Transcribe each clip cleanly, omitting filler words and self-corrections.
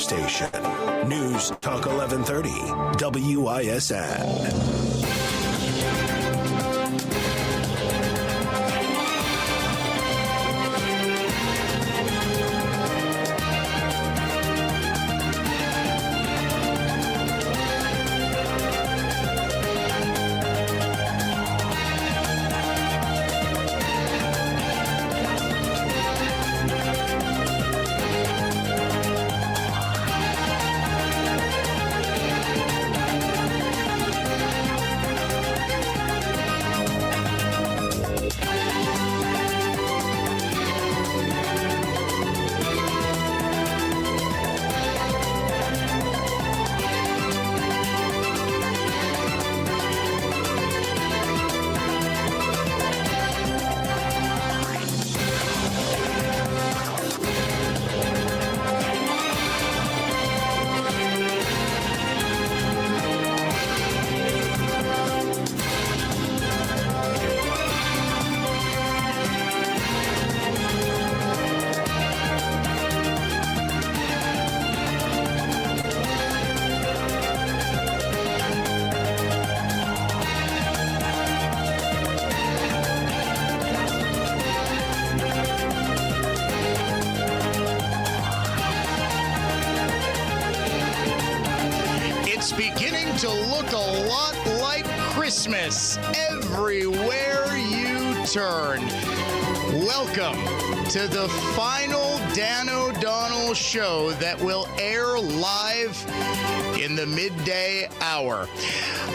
station. News Talk 1130, WISN. Beginning to look a lot like Christmas everywhere you turn. Welcome to the final Dan O'Donnell show that will air live in the midday hour.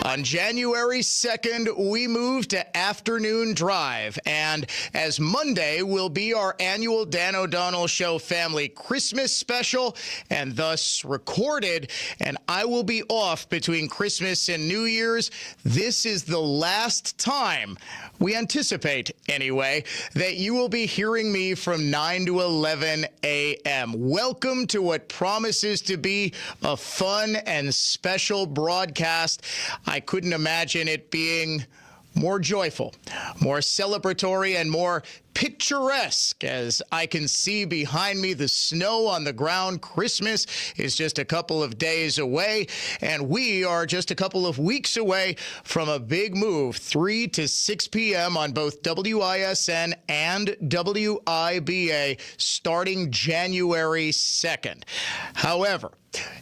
On January 2nd, we move to afternoon drive, and as Monday will be our annual Dan O'Donnell Show Family Christmas special, and thus recorded, and I will be off between Christmas and New Year's. This is the last time, we anticipate anyway, that you will be hearing me from 9 to 11 a.m. Welcome to what promises to be a fun and special broadcast. I couldn't imagine it being more joyful, more celebratory, and more picturesque. As I can see behind me, the snow on the ground. Christmas is just a couple of days away, and we are just a couple of weeks away from a big move, 3 to 6 p.m. on both WISN and WIBA starting January 2nd. However,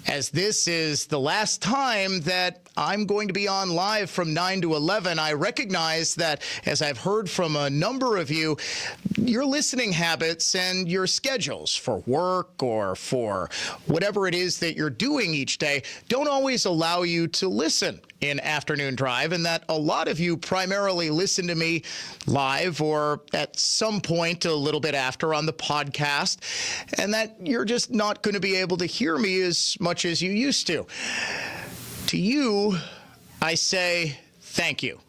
as this is the last time that I'm going to be on live from 9 to 11, I recognize that, as I've heard from a number of you, your listening habits and your schedules for work or for whatever it is that you're doing each day don't always allow you to listen in afternoon drive, and that a lot of you primarily listen to me live or at some point a little bit after on the podcast, and that you're just not going to be able to hear me as much as you used to. To you, I say thank you.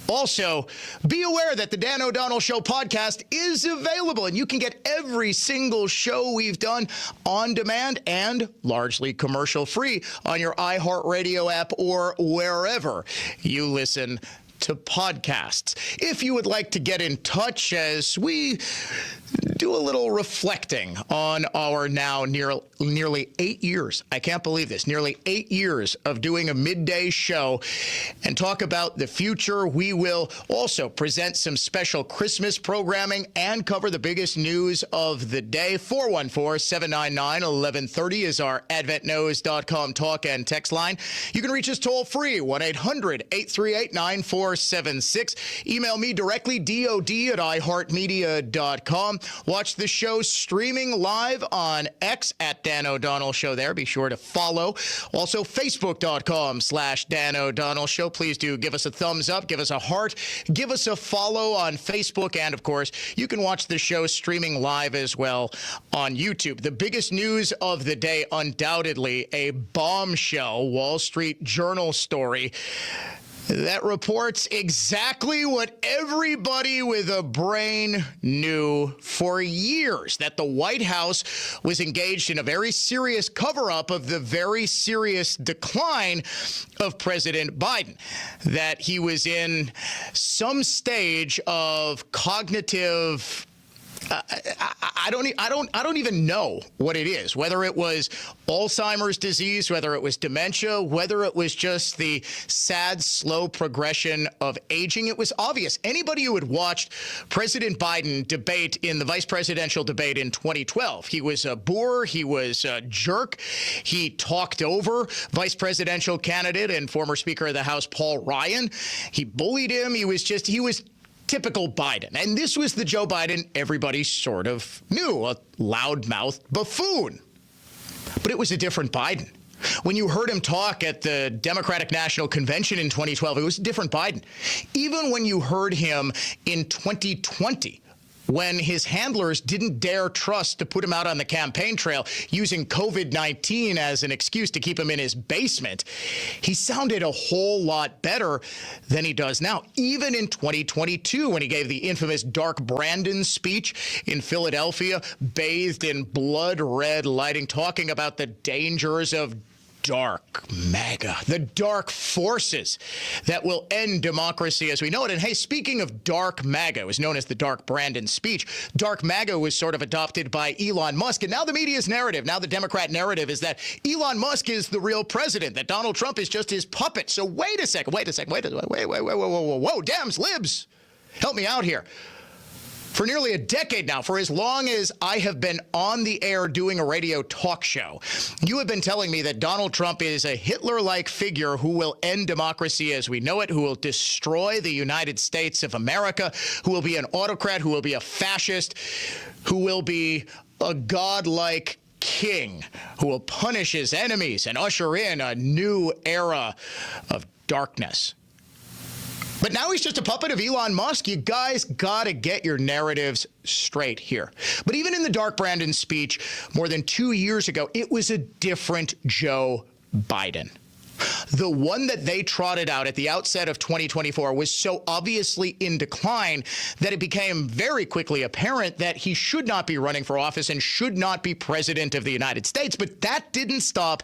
Also, be aware that the Dan O'Donnell Show podcast is available, and you can get every single show we've done on demand and largely commercial-free on your iHeartRadio app or wherever you listen to podcasts. If you would like to get in touch as we do a little reflecting on our now nearly 8 years, I can't believe this, nearly 8 years of doing a midday show and talk about the future, we will also present some special Christmas programming and cover the biggest news of the day. 414-799-1130 is our adventknows.com talk and text line. You can reach us toll free, 1-800-838-9476. Email me directly, dod@iheartmedia.com. Watch the show streaming live on X at Dan O'Donnell Show there. Be sure to follow. Also, Facebook.com/Dan O'Donnell Show. Please do give us a thumbs up, give us a heart, give us a follow on Facebook. And, of course, you can watch the show streaming live as well on YouTube. The biggest news of the day, undoubtedly, a bombshell Wall Street Journal story that reports exactly what everybody with a brain knew for years, that the White House was engaged in a very serious cover-up of the very serious decline of President Biden, that he was in some stage of cognitive I don't even know what it is, whether it was Alzheimer's disease, whether it was dementia, whether it was just the sad, slow progression of aging. It was obvious. Anybody who had watched President Biden debate in the vice presidential debate in 2012, he was a boor, he was a jerk, he talked over vice presidential candidate and former Speaker of the House Paul Ryan. He bullied him. He was typical Biden. And this was the Joe Biden everybody sort of knew, a loudmouthed buffoon. But it was a different Biden. When you heard him talk at the Democratic National Convention in 2012, it was a different Biden. Even when you heard him in 2020, when his handlers didn't dare trust to put him out on the campaign trail using COVID-19 as an excuse to keep him in his basement, he sounded a whole lot better than he does now. Even in 2022, when he gave the infamous Dark Brandon speech in Philadelphia, bathed in blood red lighting, talking about the dangers of dark MAGA, the dark forces that will end democracy as we know it. And hey, speaking of dark MAGA, it was known as the Dark Brandon speech. Dark MAGA was sort of adopted by Elon Musk. And now the media's narrative, now the Democrat narrative is that Elon Musk is the real president, that Donald Trump is just his puppet. So wait, whoa, Dems, libs, help me out here. For nearly a decade now, for as long as I have been on the air doing a radio talk show, you have been telling me that Donald Trump is a Hitler-like figure who will end democracy as we know it, who will destroy the United States of America, who will be an autocrat, who will be a fascist, who will be a godlike king, who will punish his enemies and usher in a new era of darkness. But now he's just a puppet of Elon Musk. You guys got to get your narratives straight here. But even in the Dark Brandon speech more than 2 years ago, it was a different Joe Biden. The one that they trotted out at the outset of 2024 was so obviously in decline that it became very quickly apparent that he should not be running for office and should not be president of the United States. But that didn't stop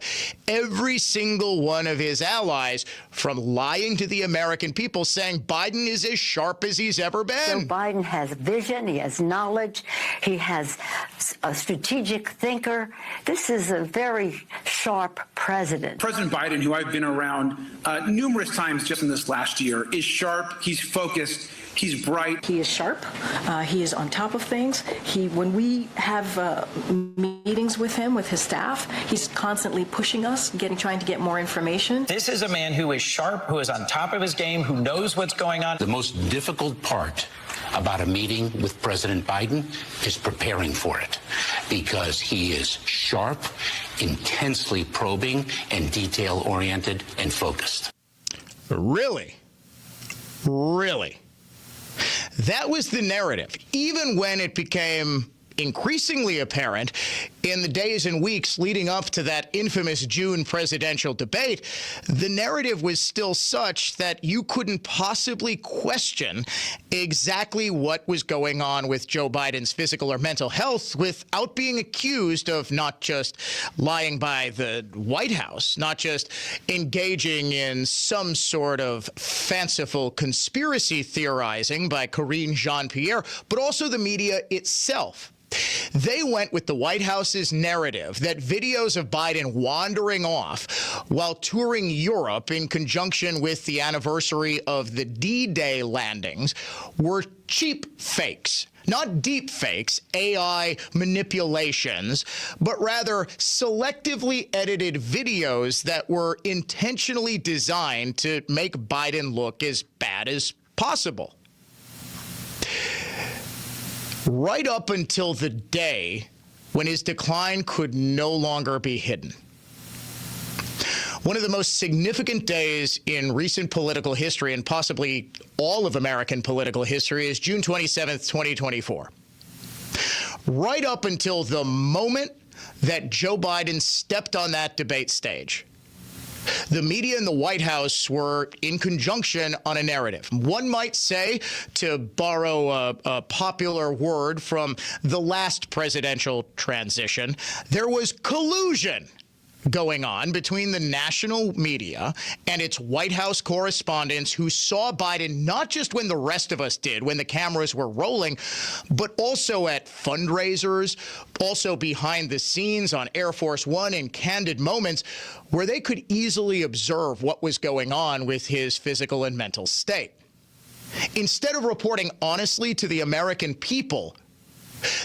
every single one of his allies from lying to the American people, saying Biden is as sharp as he's ever been. Joe Biden has vision, he has knowledge, he has a strategic thinker. This is a very sharp president. President Biden, who I've been around numerous times just in this last year, is sharp, he's focused, he's bright. He is sharp. He is on top of things. When we have meetings with him, with his staff, he's constantly pushing us, trying to get more information. This is a man who is sharp, who is on top of his game, who knows what's going on. The most difficult part about a meeting with President Biden is preparing for it, because he is sharp, intensely probing, and detail-oriented and focused. Really? Really? That was the narrative, even when it became increasingly apparent in the days and weeks leading up to that infamous June presidential debate. The narrative was still such that you couldn't possibly question exactly what was going on with Joe Biden's physical or mental health without being accused of not just lying by the White House, not just engaging in some sort of fanciful conspiracy theorizing by Karine Jean-Pierre, but also the media itself. They went with the White House's narrative that videos of Biden wandering off while touring Europe in conjunction with the anniversary of the D-Day landings were cheap fakes. Not deep fakes, AI manipulations, but rather selectively edited videos that were intentionally designed to make Biden look as bad as possible. Right up until the day when his decline could no longer be hidden. One of the most significant days in recent political history, and possibly all of American political history, is June 27th, 2024. Right up until the moment that Joe Biden stepped on that debate stage, the media and the White House were in conjunction on a narrative. One might say, to borrow a popular word from the last presidential transition, there was collusion going on between the national media and its White House correspondents who saw Biden not just when the rest of us did, when the cameras were rolling, but also at fundraisers, also behind the scenes on Air Force One in candid moments where they could easily observe what was going on with his physical and mental state. Instead of reporting honestly to the American people,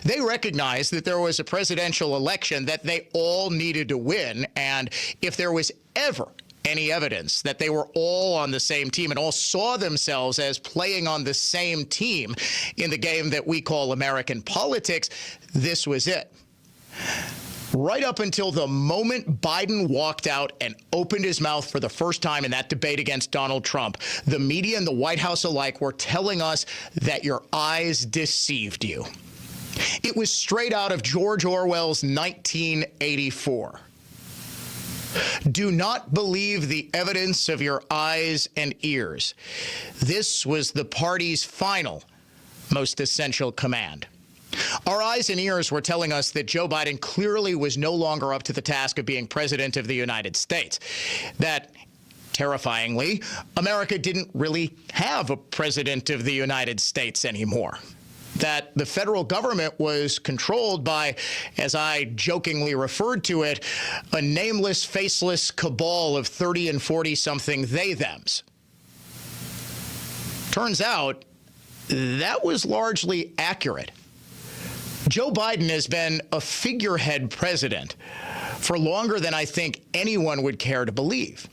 they recognized that there was a presidential election that they all needed to win, and if there was ever any evidence that they were all on the same team and all saw themselves as playing on the same team in the game that we call American politics, this was it. Right up until the moment Biden walked out and opened his mouth for the first time in that debate against Donald Trump, the media and the White House alike were telling us that your eyes deceived you. It was straight out of George Orwell's 1984. Do not believe the evidence of your eyes and ears. This was the party's final, most essential command. Our eyes and ears were telling us that Joe Biden clearly was no longer up to the task of being president of the United States. That, terrifyingly, America didn't really have a president of the United States anymore. That the federal government was controlled by, as I jokingly referred to it, a nameless, faceless cabal of 30 and 40-something they-thems. Turns out that was largely accurate. Joe Biden has been a figurehead president for longer than I think anyone would care to believe.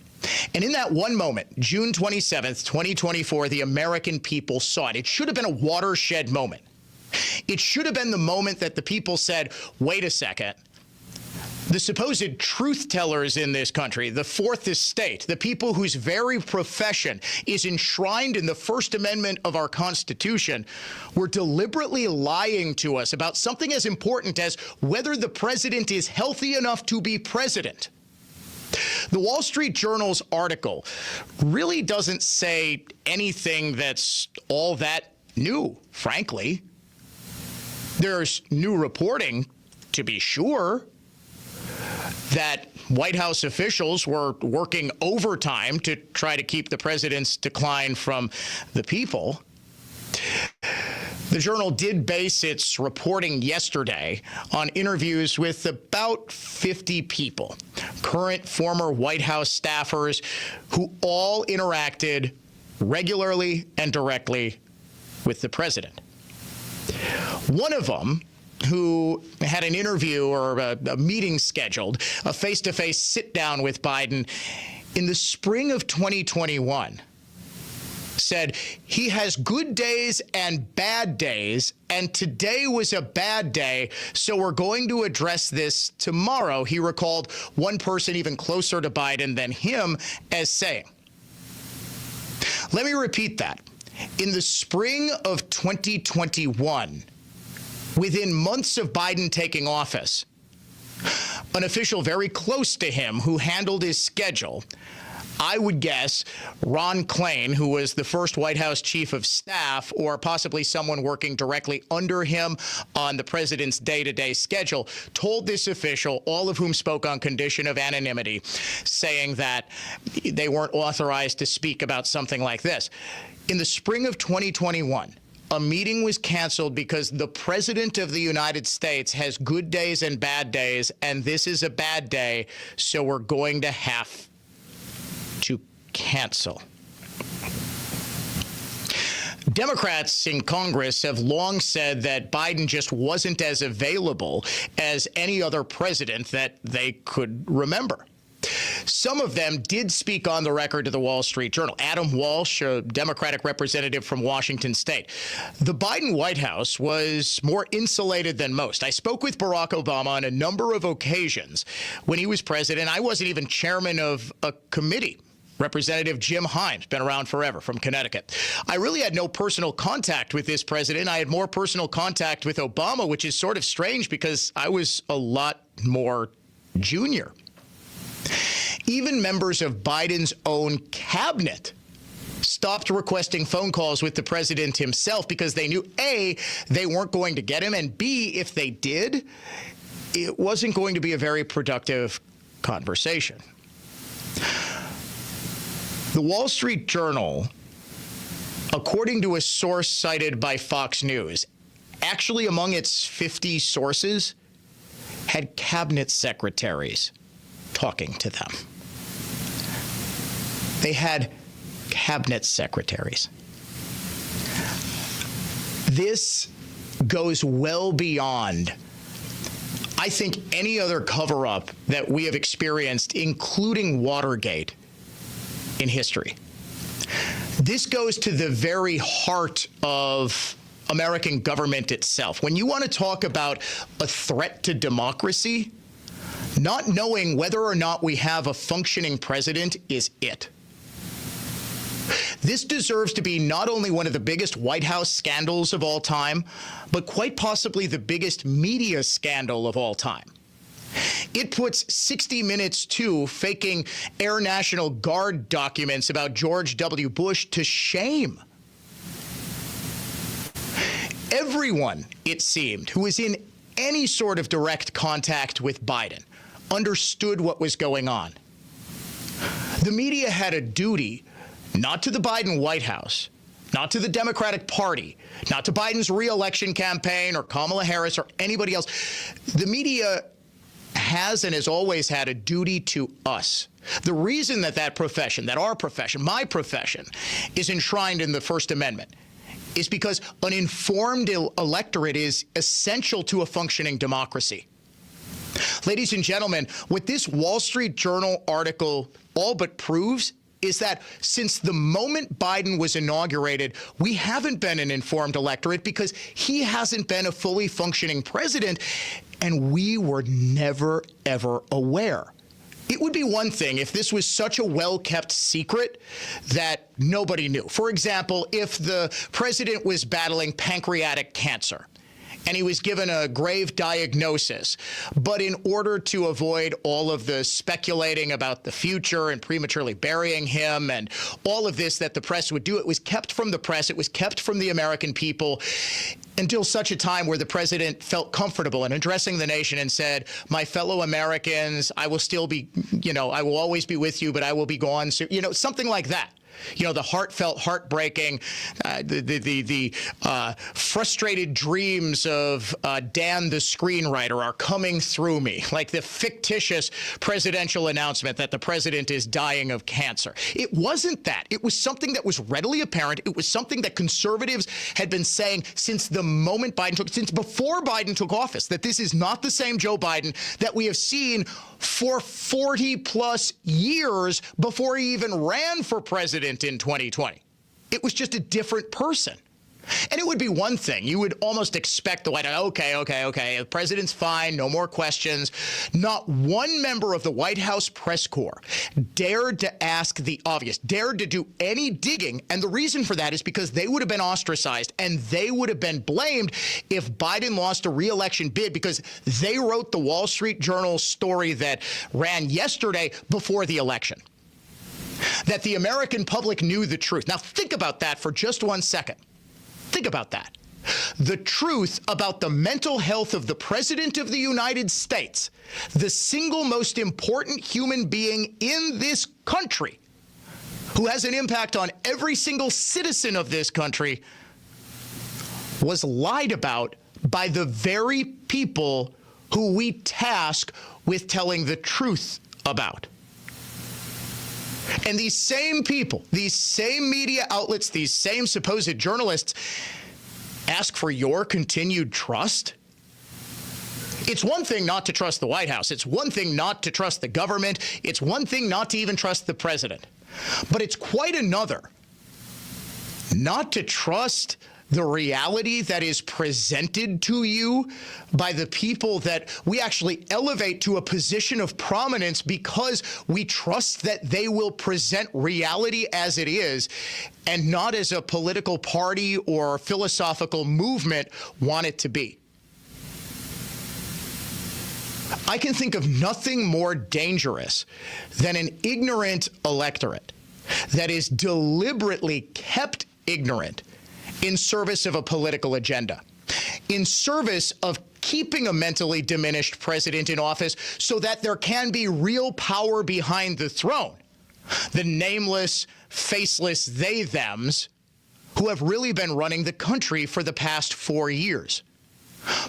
And in that one moment, June 27th, 2024, the American people saw it. It should have been a watershed moment. It should have been the moment that the people said, wait a second. The supposed truth tellers in this country, the Fourth Estate, the people whose very profession is enshrined in the First Amendment of our Constitution, were deliberately lying to us about something as important as whether the president is healthy enough to be president. The Wall Street Journal's article really doesn't say anything that's all that new, frankly. There's new reporting, to be sure, that White House officials were working overtime to try to keep the president's decline from the people. The Journal did base its reporting yesterday on interviews with about 50 people, current, former White House staffers who all interacted regularly and directly with the president. One of them, who had an interview or a meeting scheduled, a face-to-face sit-down with Biden in the spring of 2021, said he has good days and bad days, and today was a bad day, so we're going to address this tomorrow. He recalled one person even closer to Biden than him as saying, let me repeat that. In the spring of 2021, within months of Biden taking office, an official very close to him who handled his schedule, I would guess Ron Klain, who was the first White House chief of staff, or possibly someone working directly under him on the president's day-to-day schedule, told this official, all of whom spoke on condition of anonymity, saying that they weren't authorized to speak about something like this. In the spring of 2021, a meeting was canceled because the president of the United States has good days and bad days, and this is a bad day, so we're going to have to cancel. Democrats in Congress have long said that Biden just wasn't as available as any other president that they could remember. Some of them did speak on the record to the Wall Street Journal. Adam Walsh, a Democratic representative from Washington State. The Biden White House was more insulated than most. I spoke with Barack Obama on a number of occasions when he was president. I wasn't even chairman of a committee. Representative Jim Hines, been around forever, from Connecticut. I really had no personal contact with this president. I had more personal contact with Obama, which is sort of strange because I was a lot more junior. Even members of Biden's own cabinet stopped requesting phone calls with the president himself because they knew, A, they weren't going to get him, and B, if they did, it wasn't going to be a very productive conversation. The Wall Street Journal, according to a source cited by Fox News, actually among its 50 sources, had cabinet secretaries talking to them. They had cabinet secretaries. This goes well beyond, I think, any other cover-up that we have experienced, including Watergate, in history. This goes to the very heart of American government itself. When you want to talk about a threat to democracy, not knowing whether or not we have a functioning president is it. This deserves to be not only one of the biggest White House scandals of all time, but quite possibly the biggest media scandal of all time. It puts 60 Minutes 2 faking Air National Guard documents about George W. Bush to shame. Everyone, it seemed, who was in any sort of direct contact with Biden understood what was going on. The media had a duty, not to the Biden White House, not to the Democratic Party, not to Biden's re-election campaign or Kamala Harris or anybody else. The media has and has always had a duty to us. The reason that our profession, my profession, is enshrined in the First Amendment is because an informed electorate is essential to a functioning democracy. Ladies and gentlemen, what this Wall Street Journal article all but proves is that since the moment Biden was inaugurated, we haven't been an informed electorate because he hasn't been a fully functioning president, and we were never, ever aware. It would be one thing if this was such a well-kept secret that nobody knew. For example, if the president was battling pancreatic cancer and he was given a grave diagnosis, but in order to avoid all of the speculating about the future and prematurely burying him and all of this that the press would do, it was kept from the press, it was kept from the American people until such a time where the president felt comfortable in addressing the nation and said, my fellow Americans, I will still be, I will always be with you, but I will be gone soon, something like that. The heartfelt, heartbreaking, the frustrated dreams of Dan the screenwriter are coming through me, like the fictitious presidential announcement that the president is dying of cancer. It wasn't that. It was something that was readily apparent. It was something that conservatives had been saying since the moment since before Biden took office, that this is not the same Joe Biden that we have seen for 40 plus years before he even ran for president in 2020. It was just a different person. And it would be one thing. You would almost expect the White House, okay, the president's fine, no more questions. Not one member of the White House press corps dared to ask the obvious, dared to do any digging. And the reason for that is because they would have been ostracized and they would have been blamed if Biden lost a re-election bid because they wrote the Wall Street Journal story that ran yesterday before the election. That the American public knew the truth. Now think about that for just 1 second. Think about that. The truth about the mental health of the President of the United States, the single most important human being in this country, who has an impact on every single citizen of this country, was lied about by the very people who we task with telling the truth about. And these same people, these same media outlets, these same supposed journalists ask for your continued trust? It's one thing not to trust the White House. It's one thing not to trust the government. It's one thing not to even trust the president. But it's quite another not to trust the reality that is presented to you by the people that we actually elevate to a position of prominence because we trust that they will present reality as it is and not as a political party or philosophical movement want it to be. I can think of nothing more dangerous than an ignorant electorate that is deliberately kept ignorant in service of a political agenda, in service of keeping a mentally diminished president in office so that there can be real power behind the throne. The nameless, faceless they-thems who have really been running the country for the past 4 years.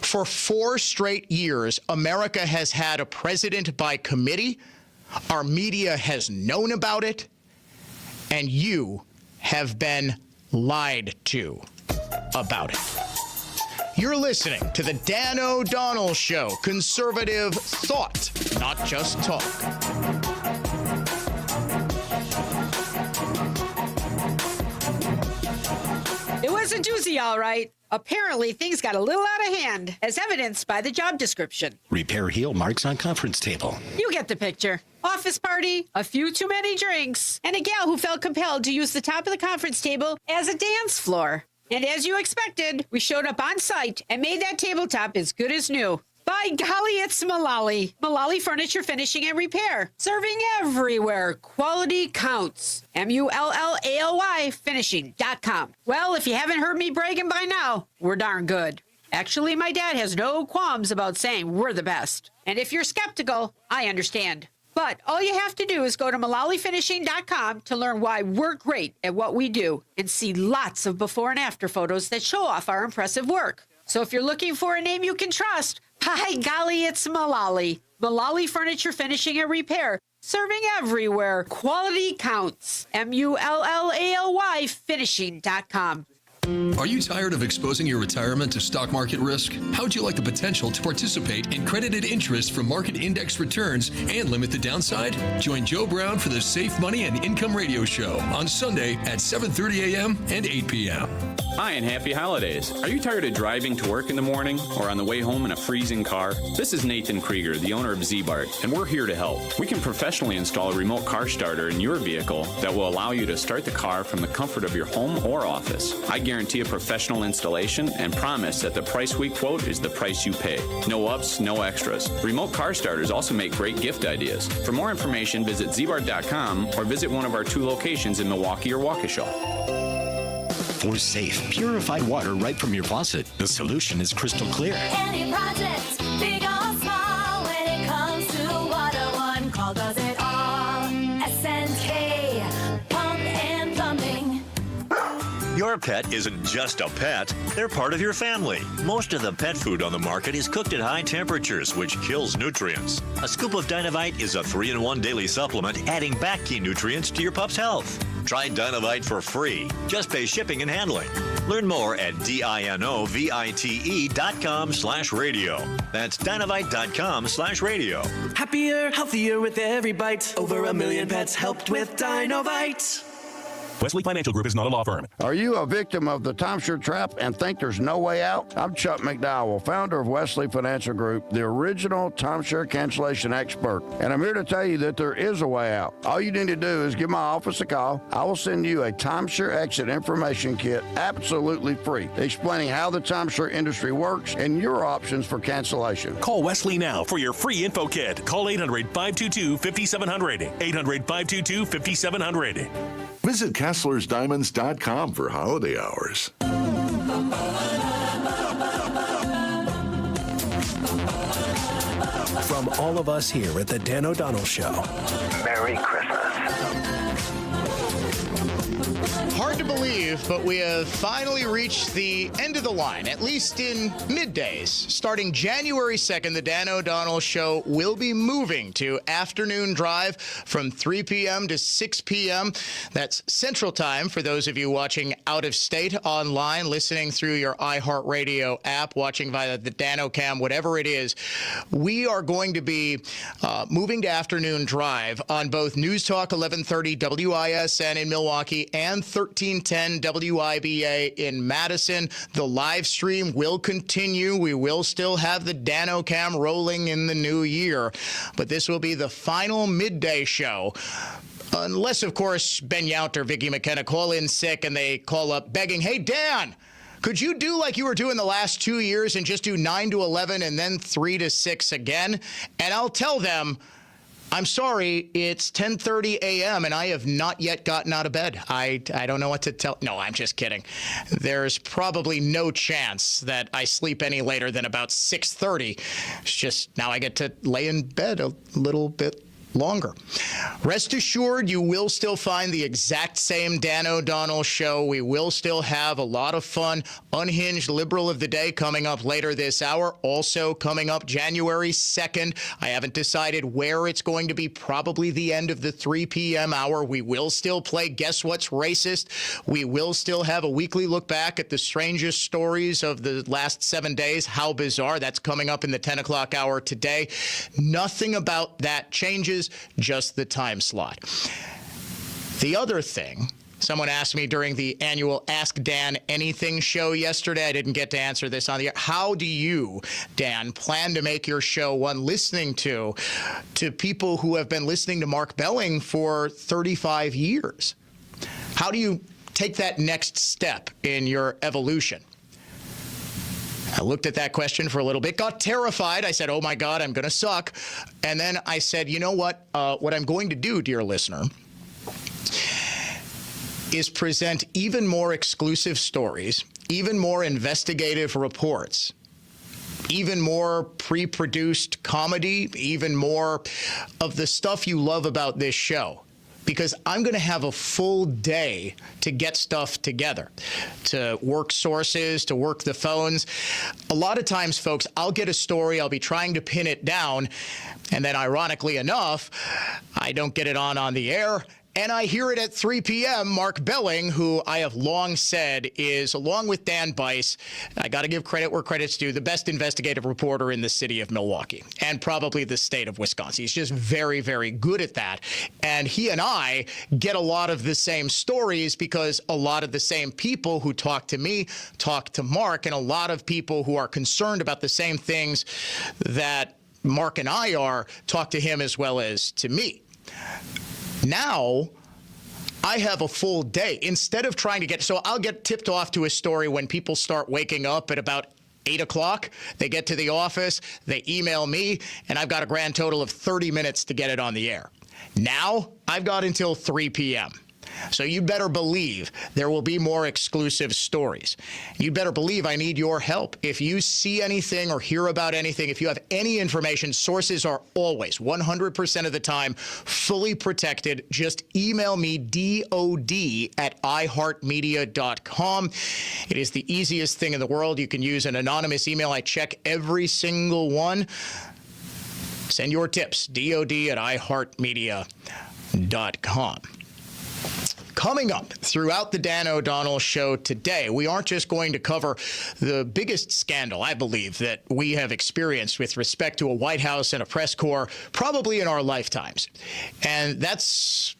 For 4 straight years, America has had a president by committee. Our media has known about it, and you have been lied to about it. You're listening to the Dan O'Donnell Show, conservative thought, not just talk. It was a doozy, all right. Apparently, things got a little out of hand, as evidenced by the job description. Repair heel marks on conference table. You get the picture. Office party, a few too many drinks, and a gal who felt compelled to use the top of the conference table as a dance floor. And as you expected, we showed up on site and made that tabletop as good as new. By golly, it's Mullally. Mullally Furniture Finishing and Repair. Serving everywhere. Quality counts. MULLALY finishing.com. Well, if you haven't heard me bragging by now, we're darn good. Actually, my dad has no qualms about saying we're the best. And if you're skeptical, I understand. But all you have to do is go to MullallyFinishing.com to learn why we're great at what we do and see lots of before and after photos that show off our impressive work. So if you're looking for a name you can trust, by golly, it's Mullally. Mullally Furniture Finishing and Repair. Serving everywhere. Quality counts. MULLALY finishing.com. Are you tired of exposing your retirement to stock market risk? How would you like the potential to participate in credited interest from market index returns and limit the downside? Join Joe Brown for the Safe Money and Income Radio Show on Sunday at 7:30 a.m. and 8 p.m. Hi, and happy holidays. Are you tired of driving to work in the morning or on the way home in a freezing car? This is Nathan Krieger, the owner of Z-Bart, and we're here to help. We can professionally install a remote car starter in your vehicle that will allow you to start the car from the comfort of your home or office. I guarantee a professional installation and promise that the price we quote is the price you pay. No ups, no extras. Remote car starters also make great gift ideas. For more information, visit zbart.com or visit one of our 2 locations in Milwaukee or Waukesha. For safe, purified water right from your faucet, the solution is crystal clear. Any project, big or small, when it comes to water, one call does it all. S&K, pump and plumbing. Your pet isn't just a pet, they're part of your family. Most of the pet food on the market is cooked at high temperatures, which kills nutrients. A scoop of Dynovite is a 3-in-1 daily supplement, adding back key nutrients to your pup's health. Try Dynovite for free. Just pay shipping and handling. Learn more at DINOVITE.com/radio. That's Dynovite.com/radio. Happier, healthier with every bite. Over 1 million pets helped with Dynovite. Wesley Financial Group is not a law firm. Are you a victim of the timeshare trap and think there's no way out? I'm Chuck McDowell, founder of Wesley Financial Group, the original timeshare cancellation expert. And I'm here to tell you that there is a way out. All you need to do is give my office a call. I will send you a timeshare exit information kit absolutely free, explaining how the timeshare industry works and your options for cancellation. Call Wesley now for your free info kit. Call 800-522-5700. 800-522-5700. Visit KesslersDiamonds.com for holiday hours. From all of us here at the Dan O'Donnell Show, Merry Christmas. Hard to believe, but we have finally reached the end of the line, at least in middays. Starting January 2nd, the Dan O'Donnell Show will be moving to afternoon drive from 3 p.m. to 6 p.m. That's Central Time for those of you watching out of state online, listening through your iHeartRadio app, watching via the DanoCam, whatever it is. We are going to be moving to afternoon drive on both News Talk 1130 WISN in Milwaukee and 1310 WIBA in Madison. The live stream will continue. We will still have the DanoCam rolling in the new year, but this will be the final midday show. Unless, of course, Ben Yount or Vicki McKenna call in sick and they call up begging, hey, Dan, could you do like you were doing the last 2 years and just do 9 to 11 and then 3 to 6 again? And I'll tell them, I'm sorry, it's 10:30 a.m. and I have not yet gotten out of bed. I don't know what to tell. No, I'm just kidding. There's probably no chance that I sleep any later than about 6:30. It's just now I get to lay in bed a little bit longer. Rest assured, you will still find the exact same Dan O'Donnell show. We will still have a lot of fun. Unhinged Liberal of the Day coming up later this hour. Also coming up January 2nd. I haven't decided where it's going to be. Probably the end of the 3 p.m. hour. We will still play Guess What's Racist. We will still have a weekly look back at the strangest stories of the last 7 days. How bizarre. That's coming up in the 10 o'clock hour today. Nothing about that changes. Just the time slot. The other thing, someone asked me during the annual Ask Dan Anything show yesterday. I didn't get to answer this on the air. How do you, Dan, plan to make your show one listening to people who have been listening to Mark Belling for 35 years? How do you take that next step in your evolution? I looked at that question for a little bit, got terrified. I said, oh, my God, I'm going to suck. And then I said, you know what? What I'm going to do, dear listener, is present even more exclusive stories, even more investigative reports, even more pre-produced comedy, even more of the stuff you love about this show. Because I'm going to have a full day to get stuff together, to work sources, to work the phones. A lot of times, folks, I'll get a story, I'll be trying to pin it down, and then ironically enough, I don't get it on the air. And I hear it at 3 p.m. Mark Belling, who I have long said is, along with Dan Bice, I got to give credit where credit's due, the best investigative reporter in the city of Milwaukee and probably the state of Wisconsin. He's just very, very good at that. And he and I get a lot of the same stories because a lot of the same people who talk to me talk to Mark, and a lot of people who are concerned about the same things that Mark and I are talk to him as well as to me. Now, I have a full day. Instead of trying to get, so I'll get tipped off to a story when people start waking up at about 8 o'clock. They get to the office, they email me, and I've got a grand total of 30 minutes to get it on the air. Now, I've got until 3 p.m. So you better believe there will be more exclusive stories. You better believe I need your help. If you see anything or hear about anything, if you have any information, sources are always 100% of the time fully protected. Just email me, dod@iheartmedia.com. It is the easiest thing in the world. You can use an anonymous email. I check every single one. Send your tips, dod@iheartmedia.com. Coming up throughout the Dan O'Donnell show today, we aren't just going to cover the biggest scandal, I believe, that we have experienced with respect to a White House and a press corps probably in our lifetimes. And that's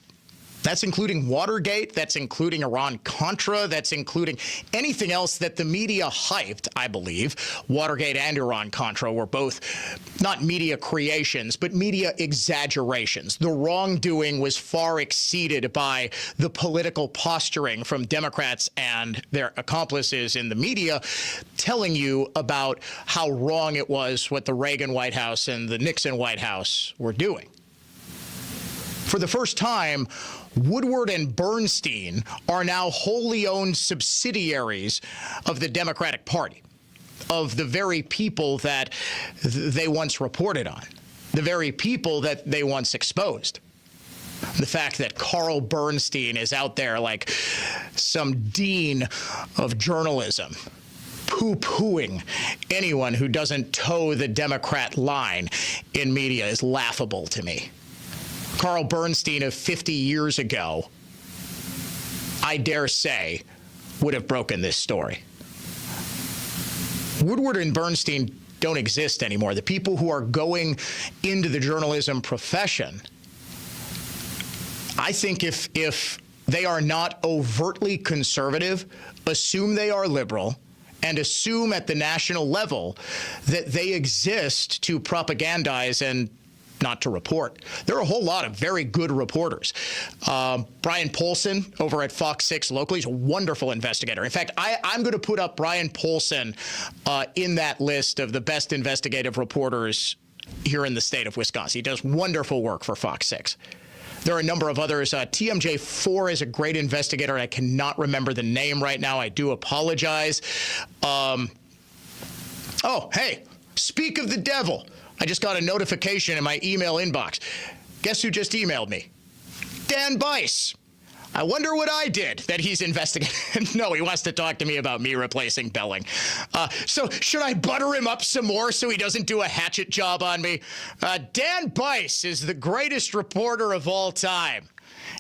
including Watergate, that's including Iran-Contra, that's including anything else that the media hyped, I believe. Watergate and Iran-Contra were both not media creations, but media exaggerations. The wrongdoing was far exceeded by the political posturing from Democrats and their accomplices in the media, telling you about how wrong it was what the Reagan White House and the Nixon White House were doing. For the first time, Woodward and Bernstein are now wholly owned subsidiaries of the Democratic Party, of the very people that they once reported on, the very people that they once exposed. The fact that Carl Bernstein is out there like some dean of journalism, poo-pooing anyone who doesn't toe the Democrat line in media is laughable to me. Carl Bernstein of 50 years ago, I dare say, would have broken this story. Woodward and Bernstein don't exist anymore. The people who are going into the journalism profession, I think if they are not overtly conservative, assume they are liberal, and assume at the national level that they exist to propagandize and not to report. There are a whole lot of very good reporters. Brian Polson over at Fox 6 locally is a wonderful investigator. In fact, I'm going to put up Brian Polson in that list of the best investigative reporters here in the state of Wisconsin. He does wonderful work for Fox 6. There are a number of others. TMJ4 is a great investigator, and I cannot remember the name right now. I do apologize. Oh, hey, speak of the devil. I just got a notification in my email inbox. Guess who just emailed me? Dan Bice. I wonder what I did that he's investigating. No, he wants to talk to me about me replacing Belling. So should I butter him up some more so he doesn't do a hatchet job on me? Dan Bice is the greatest reporter of all time.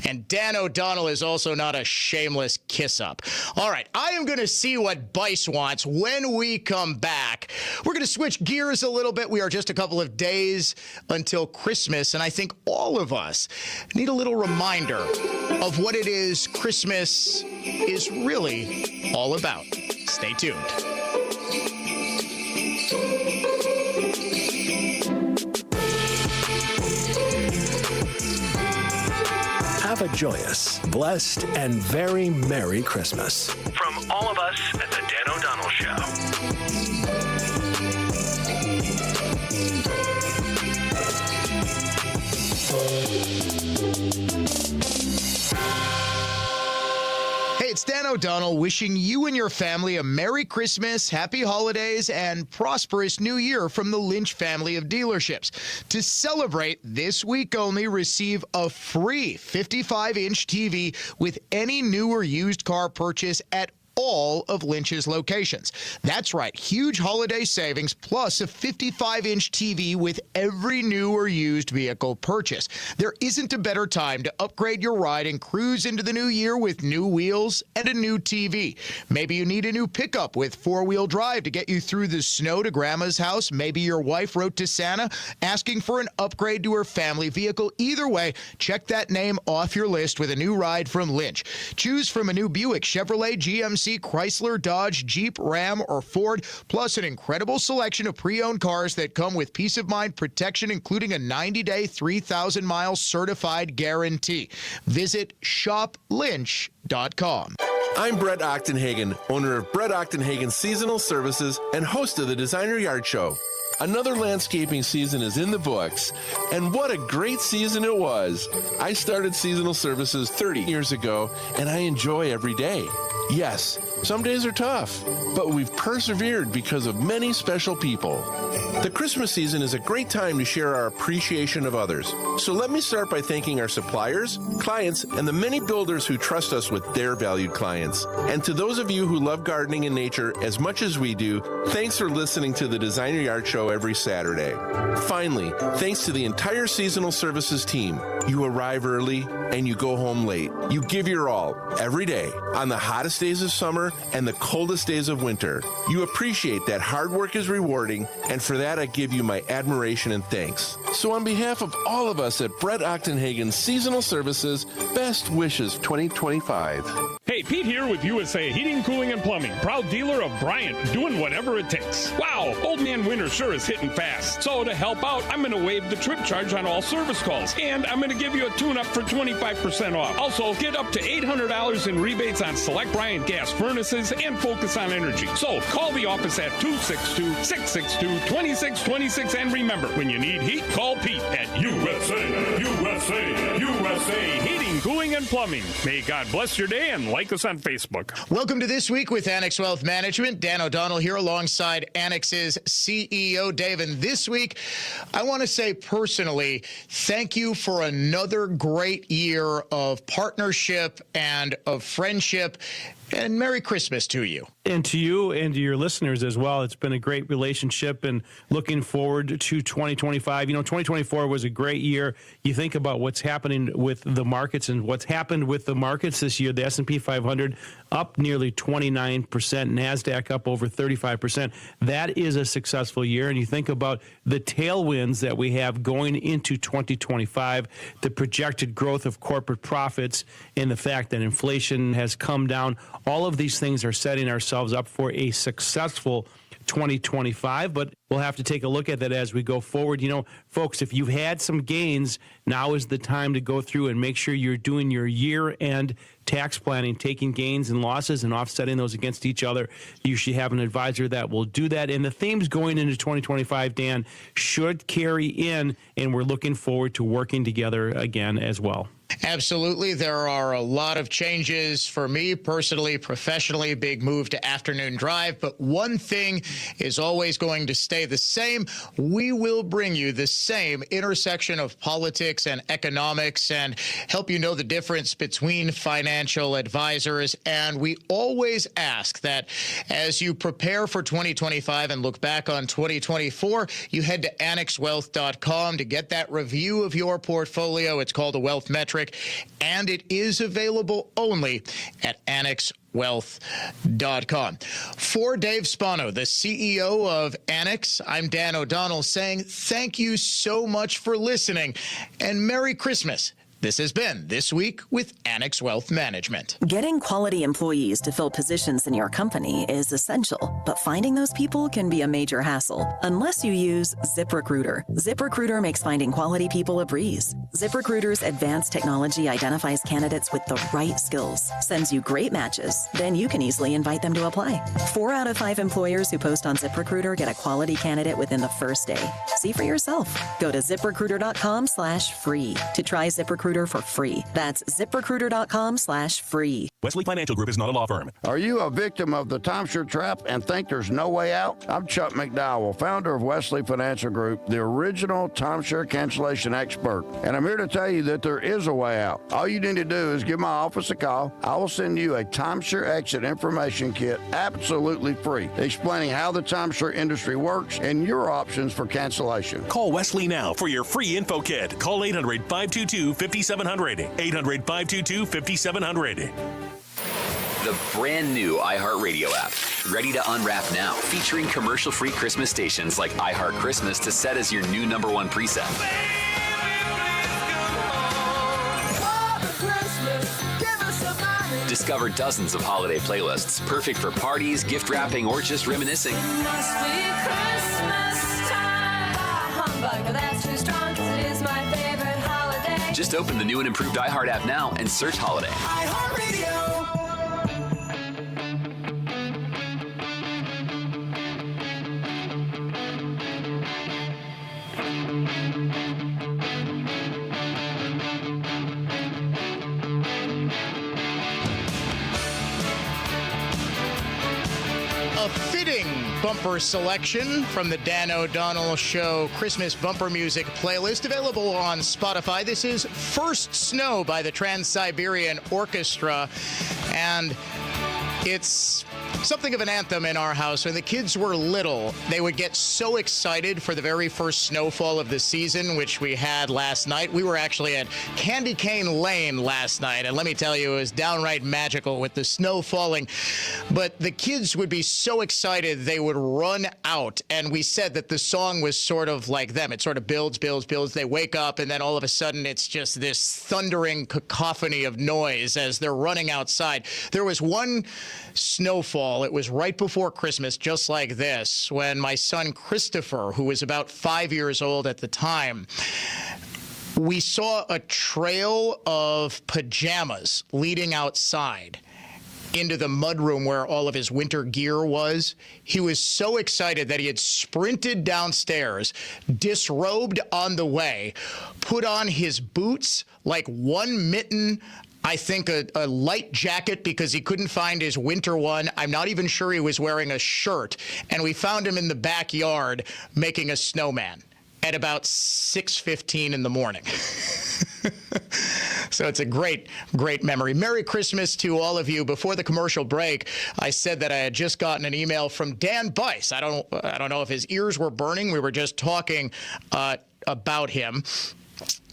And Dan O'Donnell is also not a shameless kiss-up. All right, I am going to see what Bice wants when we come back. We're going to switch gears a little bit. We are just a couple of days until Christmas, and I think all of us need a little reminder of what it is Christmas is really all about. Stay tuned. Have a joyous, blessed, and very Merry Christmas. From all of us at the Dan O'Donnell Show. Hey, it's Dan O'Donnell wishing you and your family a Merry Christmas, Happy Holidays, and prosperous New Year from the Lynch family of dealerships. To celebrate, this week only, receive a free 55-inch TV with any new or used car purchase at all of Lynch's locations. That's right, huge holiday savings plus a 55-inch TV with every new or used vehicle purchase. There isn't a better time to upgrade your ride and cruise into the new year with new wheels and a new TV. Maybe you need a new pickup with four-wheel drive to get you through the snow to Grandma's house. Maybe your wife wrote to Santa asking for an upgrade to her family vehicle. Either way, check that name off your list with a new ride from Lynch. Choose from a new Buick, Chevrolet, GMC, Chrysler, Dodge, Jeep, Ram, or Ford, plus an incredible selection of pre-owned cars that come with peace of mind protection, including a 90-day, 3,000-mile certified guarantee. Visit shoplynch.com. I'm Brett Ochtenhagen, owner of Brett Ochtenhagen Seasonal Services and host of the Designer Yard Show. Another landscaping season is in the books, and what a great season it was. I started Seasonal Services 30 years ago, and I enjoy every day. Yes, some days are tough, but we've persevered because of many special people. The Christmas season is a great time to share our appreciation of others. So let me start by thanking our suppliers, clients, and the many builders who trust us with their valued clients. And to those of you who love gardening and nature as much as we do, thanks for listening to the Designer Yard Show every Saturday. Finally, thanks to the entire Seasonal Services team. You arrive early and you go home late. You give your all every day on the hottest days of summer and the coldest days of winter. You appreciate that hard work is rewarding, and for that I give you my admiration and thanks. So on behalf of all of us at Brett Ochtenhagen Seasonal Services, best wishes 2025. Hey, Pete here with USA Heating, Cooling, and Plumbing. Proud dealer of Bryant, doing whatever it takes. Wow, old man winter sure is hitting fast. So to help out, I'm going to waive the trip charge on all service calls. And I'm going to give you a tune-up for 25% off. Also, get up to $800 in rebates on select Bryant gas furnaces and Focus on Energy. So call the office at 262-662-2626. And remember, when you need heat, call Pete at USA Heating, Cooling, and Plumbing. May God bless your day and like us on Facebook. Welcome to This Week with Annex Wealth Management. Dan O'Donnell here alongside Annex's CEO, Dave. And this week, I want to say personally, thank you for another great year of partnership and of friendship. And Merry Christmas to you. And to you and to your listeners as well. It's been a great relationship and looking forward to 2025. You know, 2024 was a great year. You think about what's happening with the markets and what's happened with the markets this year. The S&P 500 up nearly 29%, NASDAQ up over 35%. That is a successful year. And you think about the tailwinds that we have going into 2025, the projected growth of corporate profits, and the fact that inflation has come down. All of these things are setting ourselves up for a successful 2025, but we'll have to take a look at that as we go forward. You know, folks, if you've had some gains, now is the time to go through and make sure you're doing your year-end tax planning, taking gains and losses and offsetting those against each other. You should have an advisor that will do that. And the themes going into 2025, Dan, should carry in, and we're looking forward to working together again as well. Absolutely. There are a lot of changes for me personally, professionally, big move to afternoon drive. But one thing is always going to stay the same. We will bring you the same intersection of politics and economics and help you know the difference between financial advisors. And we always ask that as you prepare for 2025 and look back on 2024, you head to annexwealth.com to get that review of your portfolio. It's called a wealth metric, and it is available only at annexwealth.com. For Dave Spano, the CEO of Annex, I'm Dan O'Donnell saying thank you so much for listening and Merry Christmas. This has been This Week with Annex Wealth Management. Getting quality employees to fill positions in your company is essential, but finding those people can be a major hassle unless you use ZipRecruiter. ZipRecruiter makes finding quality people a breeze. ZipRecruiter's advanced technology identifies candidates with the right skills, sends you great matches, then you can easily invite them to apply. 4 out of 5 employers who post on ZipRecruiter get a quality candidate within the first day. See for yourself. Go to ZipRecruiter.com/free to try ZipRecruiter for free. That's ZipRecruiter.com/free. Wesley Financial Group is not a law firm. Are you a victim of the timeshare trap and think there's no way out? I'm Chuck McDowell, founder of Wesley Financial Group, the original timeshare cancellation expert. And I'm here to tell you that there is a way out. All you need to do is give my office a call. I will send you a timeshare exit information kit absolutely free, explaining how the timeshare industry works and your options for cancellation. Call Wesley now for your free info kit. Call 800-522-5700. 800-522-5700. The brand new iHeartRadio app. Ready to unwrap now. Featuring commercial-free Christmas stations like iHeart Christmas to set as your new #1 preset. Discover dozens of holiday playlists, perfect for parties, gift wrapping, or just reminiscing. Just open the new and improved iHeart app now and search Holiday. A fitting bumper selection from the Dan O'Donnell Show Christmas bumper music playlist available on Spotify. This is First Snow by the Trans-Siberian Orchestra, and it's something of an anthem in our house. When the kids were little, they would get so excited for the very first snowfall of the season, which we had last night. We were actually at Candy Cane Lane last night, and let me tell you, it was downright magical with the snow falling. But the kids would be so excited, they would run out, and we said that the song was sort of like them. It sort of builds, builds, builds. They wake up, and then all of a sudden, it's just this thundering cacophony of noise as they're running outside. There was one snowfall. It was right before Christmas, just like this, when my son Christopher, who was about 5 years old at the time, we saw a trail of pajamas leading outside into the mudroom where all of his winter gear was. He was so excited that he had sprinted downstairs, disrobed on the way, put on his boots, like one mitten, I think a light jacket because he couldn't find his winter one. I'm not even sure he was wearing a shirt. And we found him in the backyard making a snowman at about 6:15 in the morning. So it's a great, great memory. Merry Christmas to all of you. Before the commercial break, I said that I had just gotten an email from Dan Bice. I don't know if his ears were burning. We were just talking about him.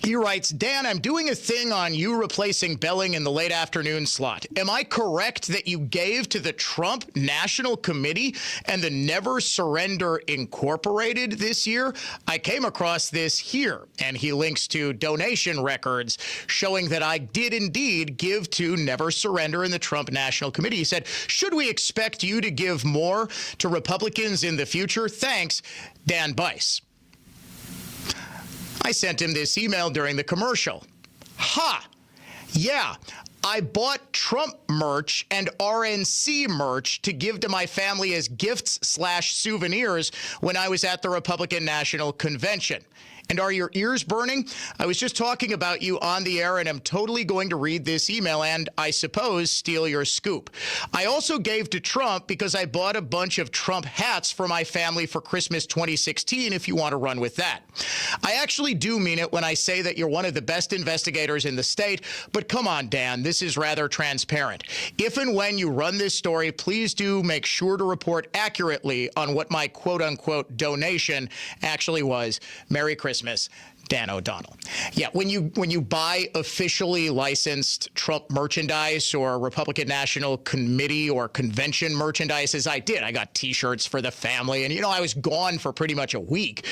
He writes, Dan, I'm doing a thing on you replacing Belling in the late afternoon slot. Am I correct that you gave to the Trump National Committee and the Never Surrender Incorporated this year? I came across this here, and he links to donation records showing that I did indeed give to Never Surrender in the Trump National Committee. He said, should we expect you to give more to Republicans in the future? Thanks, Dan Bice. I sent him this email during the commercial. Yeah, I bought Trump merch and RNC merch to give to my family as gifts/souvenirs when I was at the Republican National Convention. And are your ears burning? I was just talking about you on the air, and I'm totally going to read this email and, I suppose, steal your scoop. I also gave to Trump because I bought a bunch of Trump hats for my family for Christmas 2016, if you want to run with that. I actually do mean it when I say that you're one of the best investigators in the state, but come on, Dan, this is rather transparent. If and when you run this story, please do make sure to report accurately on what my quote-unquote donation actually was. Merry Christmas. Dan O'Donnell. Yeah, when you buy officially licensed Trump merchandise or Republican National Committee or convention merchandise, as I did, I got T-shirts for the family. And, I was gone for pretty much a week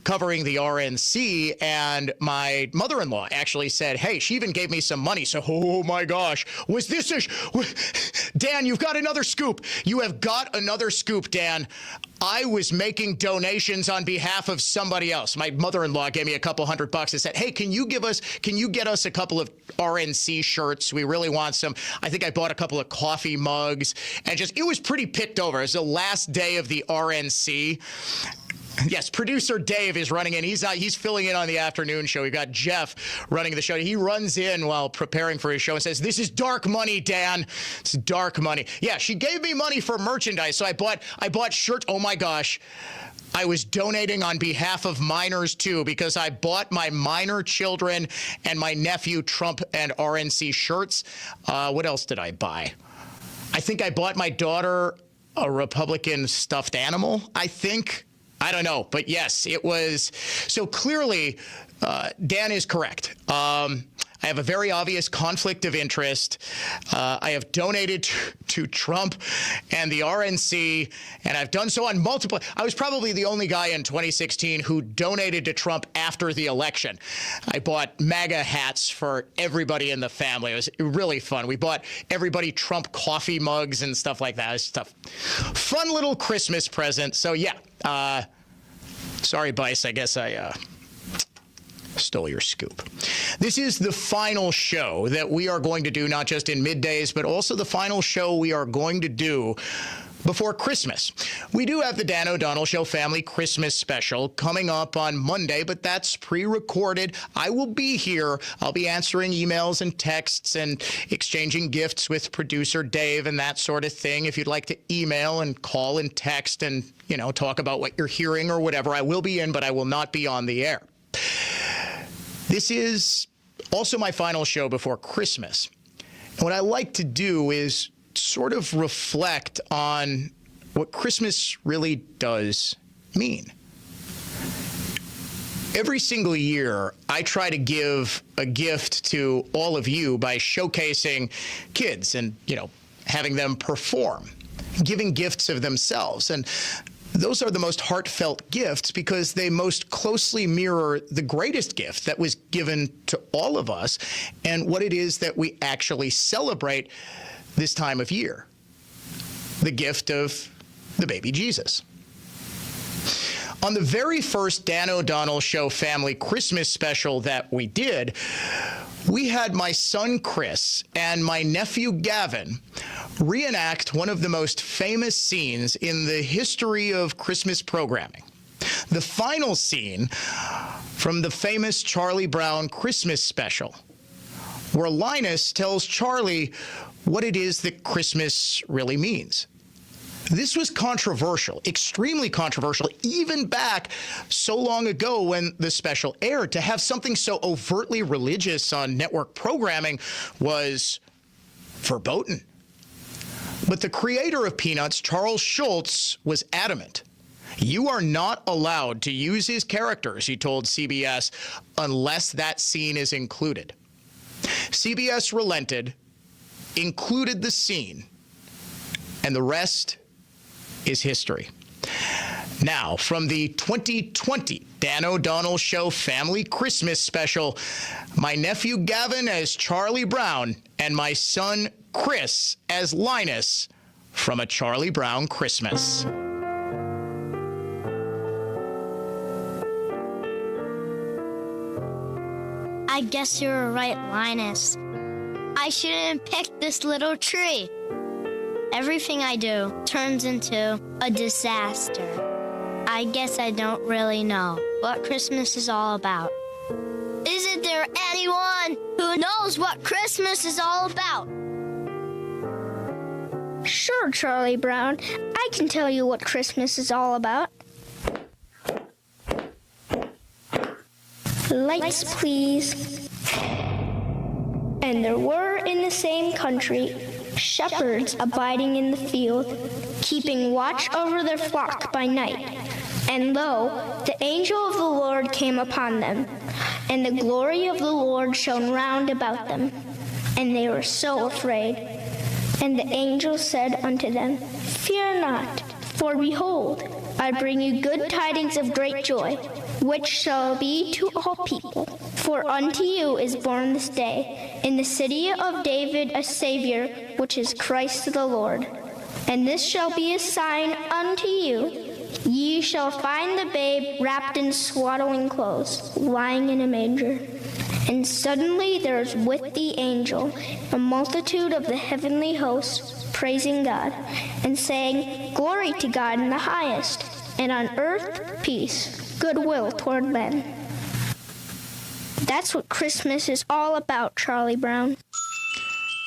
covering the RNC. And my mother-in-law actually said, hey, she even gave me some money. So, oh, my gosh, was this Dan, you've got another scoop. You have got another scoop, Dan. I was making donations on behalf of somebody else. My mother-in-law gave me a couple $100 and said, hey, can you get us a couple of RNC shirts? We really want some. I think I bought a couple of coffee mugs, and it was pretty picked over. It was the last day of the RNC. Yes, producer Dave is running in. He's filling in on the afternoon show. We've got Jeff running the show. He runs in while preparing for his show and says, this is dark money, Dan. It's dark money. Yeah, she gave me money for merchandise, so I bought shirts. Oh, my gosh. I was donating on behalf of minors, too, because I bought my minor children and my nephew Trump and RNC shirts. What else did I buy? I think I bought my daughter a Republican stuffed animal, I think. I don't know, but yes, it was. So clearly, Dan is correct. I have a very obvious conflict of interest. I have donated to Trump and the RNC, and I've done so on multiple. I was probably the only guy in 2016 who donated to Trump after the election. I bought MAGA hats for everybody in the family. It was really fun. We bought everybody Trump coffee mugs and stuff like that. It was stuff. Fun little Christmas present. So, yeah. Sorry, Bice. I guess I stole your scoop. This is the final show that we are going to do, not just in middays, but also the final show we are going to do before Christmas. We do have the Dan O'Donnell Show Family Christmas Special coming up on Monday, but that's pre-recorded. I will be here. I'll be answering emails and texts and exchanging gifts with producer Dave and that sort of thing. If you'd like to email and call and text and, talk about what you're hearing or whatever, I will be in, but I will not be on the air. This is also my final show before Christmas. And what I like to do is sort of reflect on what Christmas really does mean. Every single year, I try to give a gift to all of you by showcasing kids and, having them perform, giving gifts of themselves. And those are the most heartfelt gifts because they most closely mirror the greatest gift that was given to all of us and what it is that we actually celebrate this time of year. The gift of the baby Jesus. On the very first Dan O'Donnell Show Family Christmas Special that we did, we had my son Chris and my nephew Gavin reenact one of the most famous scenes in the history of Christmas programming. The final scene from the famous Charlie Brown Christmas special, where Linus tells Charlie what it is that Christmas really means. This was controversial, extremely controversial, even back so long ago when the special aired. To have something so overtly religious on network programming was verboten. But the creator of Peanuts, Charles Schulz, was adamant. You are not allowed to use his characters, he told CBS, unless that scene is included. CBS relented, included the scene, and the rest is history. Now, from the 2020 Dan O'Donnell Show Family Christmas Special, my nephew Gavin as Charlie Brown and my son Chris as Linus from A Charlie Brown Christmas. I guess you were right, Linus. I shouldn't have picked this little tree. Everything I do turns into a disaster. I guess I don't really know what Christmas is all about. Isn't there anyone who knows what Christmas is all about? Sure, Charlie Brown. I can tell you what Christmas is all about. Lights, please. And there were in the same country shepherds abiding in the field, keeping watch over their flock by night. And lo, the angel of the Lord came upon them, and the glory of the Lord shone round about them. And they were so afraid. And the angel said unto them, Fear not, for behold, I bring you good tidings of great joy, which shall be to all people. For unto you is born this day in the city of David a Savior, which is Christ the Lord. And this shall be a sign unto you. Ye shall find the babe wrapped in swaddling clothes, lying in a manger. And suddenly there was with the angel a multitude of the heavenly hosts, praising God, and saying, Glory to God in the highest, and on earth peace, goodwill toward men. That's what Christmas is all about, Charlie Brown.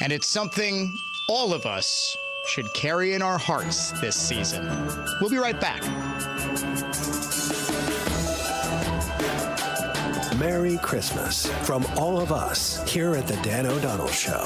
And it's something all of us should carry in our hearts this season. We'll be right back. Merry Christmas from all of us here at the Dan O'Donnell Show.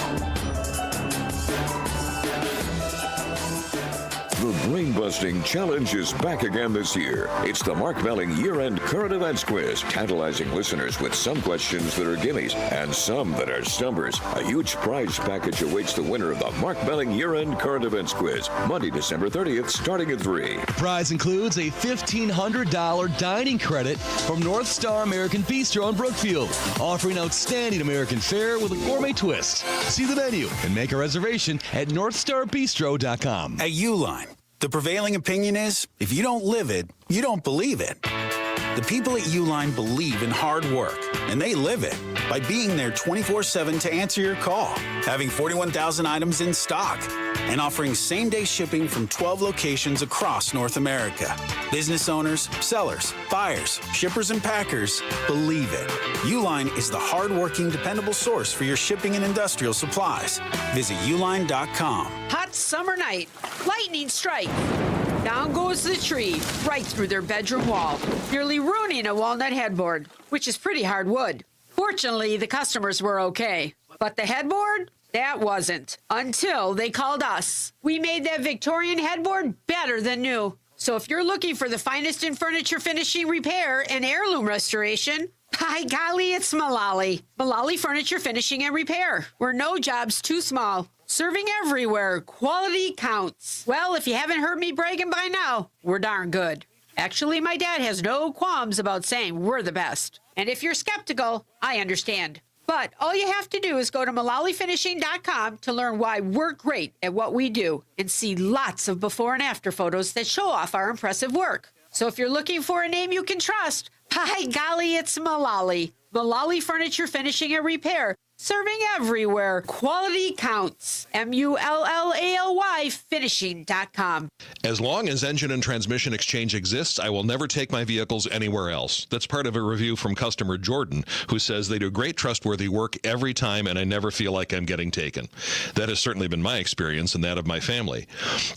The Brain Busting Challenge is back again this year. It's the Mark Melling Year-End Current Events Quiz, tantalizing listeners with some questions that are gimmies and some that are stumpers. A huge prize package awaits the winner of the Mark Melling Year-End Current Events Quiz, Monday, December 30th, starting at 3. The prize includes a $1,500 dining credit from North Star American Bistro in Brookfield, offering outstanding American fare with a gourmet twist. See the menu and make a reservation at northstarbistro.com. At Uline, the prevailing opinion is, if you don't live it, you don't believe it. The people at Uline believe in hard work, and they live it by being there 24/7 to answer your call, having 41,000 items in stock, and offering same-day shipping from 12 locations across North America. Business owners, sellers, buyers, shippers, and packers believe it. Uline is the hard-working, dependable source for your shipping and industrial supplies. Visit uline.com. Hot summer night, lightning strike. Down goes the tree, right through their bedroom wall, nearly ruining a walnut headboard, which is pretty hard wood. Fortunately, the customers were okay, but the headboard? That wasn't, until they called us. We made that Victorian headboard better than new. So if you're looking for the finest in furniture finishing, repair, and heirloom restoration, by golly, it's Mullally. Mullally Furniture Finishing and Repair. We're no job's too small. Serving everywhere. Quality counts. Well, if you haven't heard me bragging by now, we're darn good. Actually, my dad has no qualms about saying we're the best. And if you're skeptical, I understand. But all you have to do is go to MullallyFinishing.com to learn why we're great at what we do and see lots of before and after photos that show off our impressive work. So if you're looking for a name you can trust, by golly, it's Mullally. Mullally Furniture Finishing and Repair. Serving everywhere. Quality counts. MULLALY finishing.com. As long as Engine and Transmission Exchange exists, I will never take my vehicles anywhere else. That's part of a review from customer Jordan, who says they do great, trustworthy work every time, and I never feel like I'm getting taken. That has certainly been my experience and that of my family.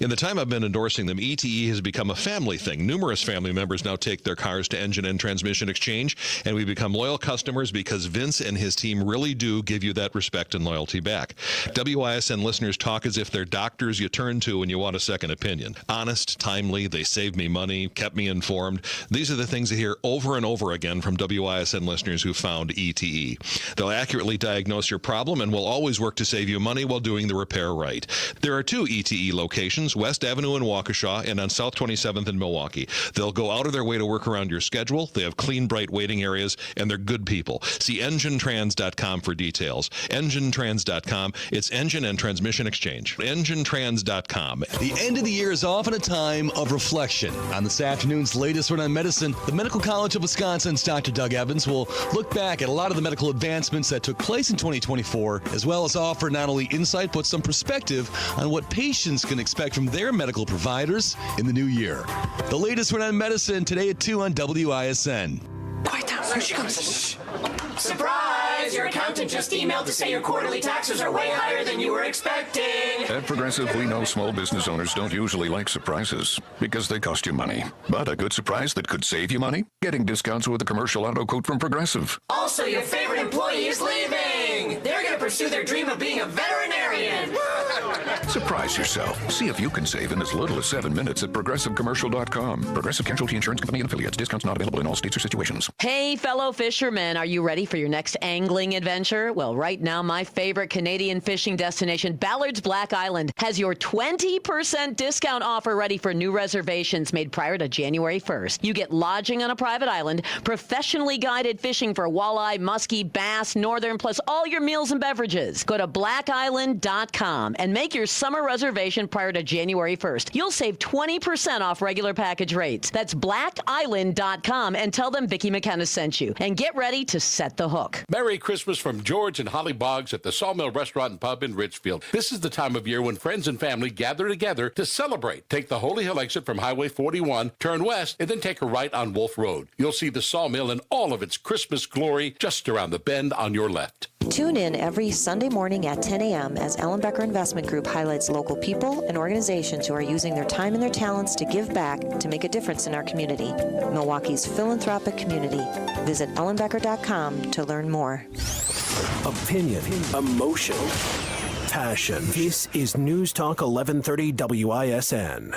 In the time I've been endorsing them, ETE has become a family thing. Numerous family members now take their cars to Engine and Transmission Exchange, and we become loyal customers because Vince and his team really do give you that respect and loyalty back. WISN listeners talk as if they're doctors you turn to when you want a second opinion. Honest, timely, they saved me money, kept me informed. These are the things I hear over and over again from WISN listeners who found ETE. They'll accurately diagnose your problem and will always work to save you money while doing the repair right. There are 2 ETE locations, West Avenue in Waukesha and on South 27th in Milwaukee. They'll go out of their way to work around your schedule. They have clean, bright waiting areas, and they're good people. See enginetrans.com for details. Enginetrans.com. It's engine and transmission exchange. Enginetrans.com. The end of the year is often a time of reflection. On this afternoon's latest Run on Medicine, the Medical College of Wisconsin's Dr. Doug Evans will look back at a lot of the medical advancements that took place in 2024, as well as offer not only insight but some perspective on what patients can expect from their medical providers in the new year. The latest Run on Medicine today at 2 on WISN. Quiet down, here she comes. Surprise! Your accountant just emailed to say your quarterly taxes are way higher than you were expecting. At Progressive, we know small business owners don't usually like surprises because they cost you money. But a good surprise that could save you money? Getting discounts with a commercial auto quote from Progressive. Also, your favorite employee is leaving. They're going to pursue their dream of being a veterinarian. Surprise yourself. See if you can save in as little as 7 minutes at ProgressiveCommercial.com. Progressive Casualty Insurance Company and Affiliates. Discounts not available in all states or situations. Hey, fellow fishermen, are you ready for your next angling adventure? Well, right now, my favorite Canadian fishing destination, Ballard's Black Island, has your 20% discount offer ready for new reservations made prior to January 1st. You get lodging on a private island, professionally guided fishing for walleye, muskie, bass, northern, plus all your meals and beverages. Go to blackisland.com and make your summer reservation prior to January 1st. You'll save 20% off regular package rates. That's blackisland.com and tell them Vicki McKenna sent you. And get ready to set the hook. Merry Christmas from George and Holly Boggs at the Sawmill Restaurant and Pub in Richfield. This is the time of year when friends and family gather together to celebrate. Take the Holy Hill exit from Highway 41, turn west, and then take a right on Wolf Road. You'll see the Sawmill in all of its Christmas glory just around the bend on your left. Tune in every Sunday morning at 10 a.m. as Ellenbecker Investment Group highlights local people and organizations who are using their time and their talents to give back to make a difference in our community. Milwaukee's philanthropic community. Visit ellenbecker.com to learn more. Opinion, emotion, passion. This is News Talk 1130 WISN.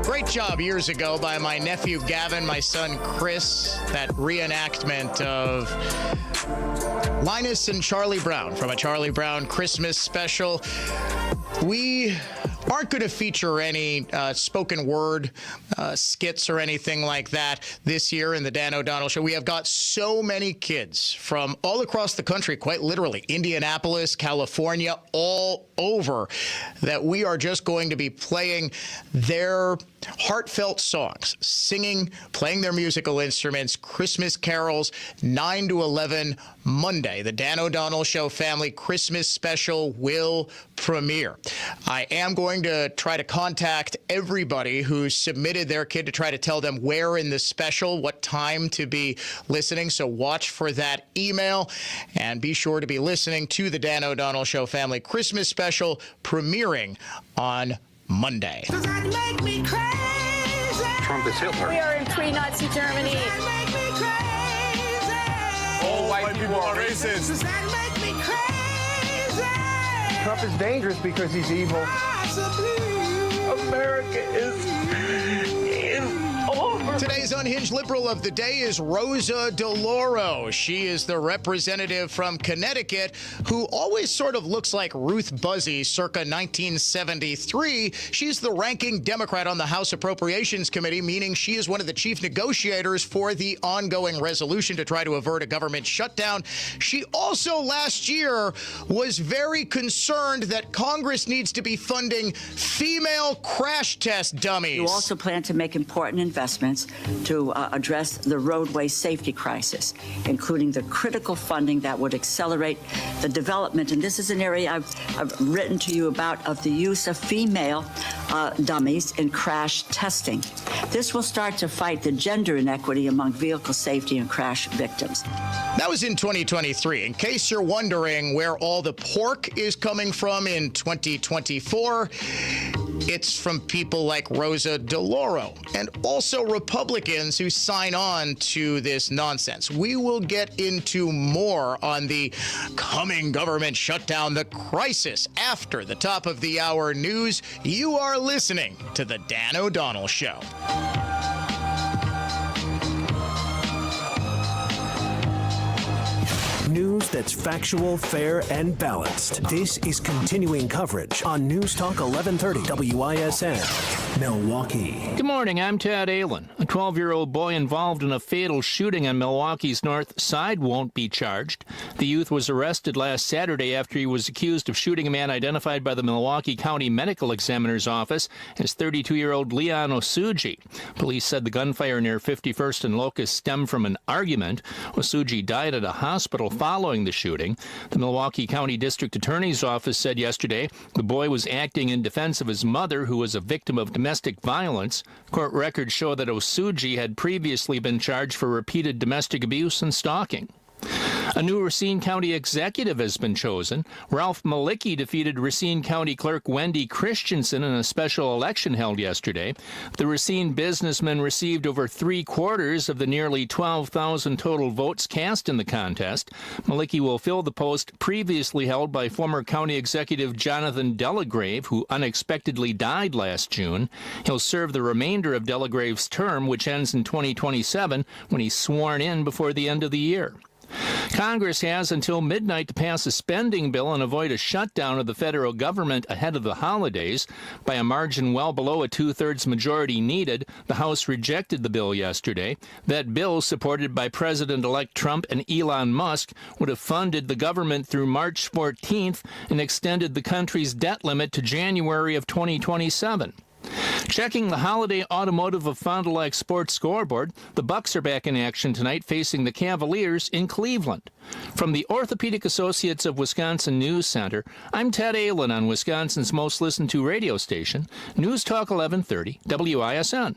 Great job years ago by my nephew Gavin, my son Chris, that reenactment of Linus and Charlie Brown from a Charlie Brown Christmas special. We aren't going to feature any spoken word skits or anything like that this year in the Dan O'Donnell Show. We have got so many kids from all across the country, quite literally, Indianapolis, California, all over, that we are just going to be playing their heartfelt songs, singing, playing their musical instruments, Christmas carols, 9 to 11 Monday. The Dan O'Donnell Show Family Christmas Special will premiere. I am going to try to contact everybody who submitted their kid to try to tell them where in the special, what time to be listening. So watch for that email and be sure to be listening to the Dan O'Donnell Show Family Christmas Special premiering on Monday. Does that make me crazy? Trump is Hitler. We are in pre-Nazi Germany. Does that make me crazy? All white people are racist. Does that make me crazy? Trump is dangerous because he's evil. America is in over. Today's unhinged liberal of the day is Rosa DeLauro. She is the representative from Connecticut who always sort of looks like Ruth Buzzy circa 1973. She's the ranking Democrat on the House Appropriations Committee, meaning she is one of the chief negotiators for the ongoing resolution to try to avert a government shutdown. She also last year was very concerned that Congress needs to be funding female crash test dummies. You also plan to make important investments bills to address the roadway safety crisis, including the critical funding that would accelerate the development, and this is an area I've written to you about, of the use of female dummies in crash testing. This will start to fight the gender inequity among vehicle safety and crash victims. That was in 2023. In case you're wondering where all the pork is coming from in 2024, it's from people like Rosa DeLauro and also Republicans who sign on to this nonsense. We will get into more on the coming government shutdown, the crisis, after the top of the hour news. You are listening to The Dan O'Donnell Show. News that's factual, fair, and balanced. This is continuing coverage on News Talk 1130 WISN, Milwaukee. Good morning, I'm Tad Allen. A 12-year-old boy involved in a fatal shooting on Milwaukee's North Side won't be charged. The youth was arrested last Saturday after he was accused of shooting a man identified by the Milwaukee County Medical Examiner's Office as 32-year-old Leon Osuji. Police said the gunfire near 51st and Locust stemmed from an argument. Osuji died at a hospital following the shooting. The Milwaukee County District Attorney's Office said yesterday the boy was acting in defense of his mother, who was a victim of domestic violence. Court records show that Osuji had previously been charged for repeated domestic abuse and stalking. A new Racine County executive has been chosen. Ralph Malicki defeated Racine County Clerk Wendy Christensen in a special election held yesterday. The Racine businessman received over 3/4 of the nearly 12,000 total votes cast in the contest. Malicki will fill the post previously held by former county executive Jonathan Delagrave, who unexpectedly died last June. He'll serve the remainder of Delagrave's term, which ends in 2027, when he's sworn in before the end of the year. Congress has until midnight to pass a spending bill and avoid a shutdown of the federal government ahead of the holidays. By a margin well below a 2/3 majority needed, the House rejected the bill yesterday. That bill, supported by President-elect Trump and Elon Musk, would have funded the government through March 14th and extended the country's debt limit to January of 2027. Checking the holiday automotive of Fond du Lac Sports scoreboard, the Bucks are back in action tonight facing the Cavaliers in Cleveland. From the Orthopedic Associates of Wisconsin News Center, I'm Ted Allen on Wisconsin's most listened to radio station, News Talk 1130 WISN.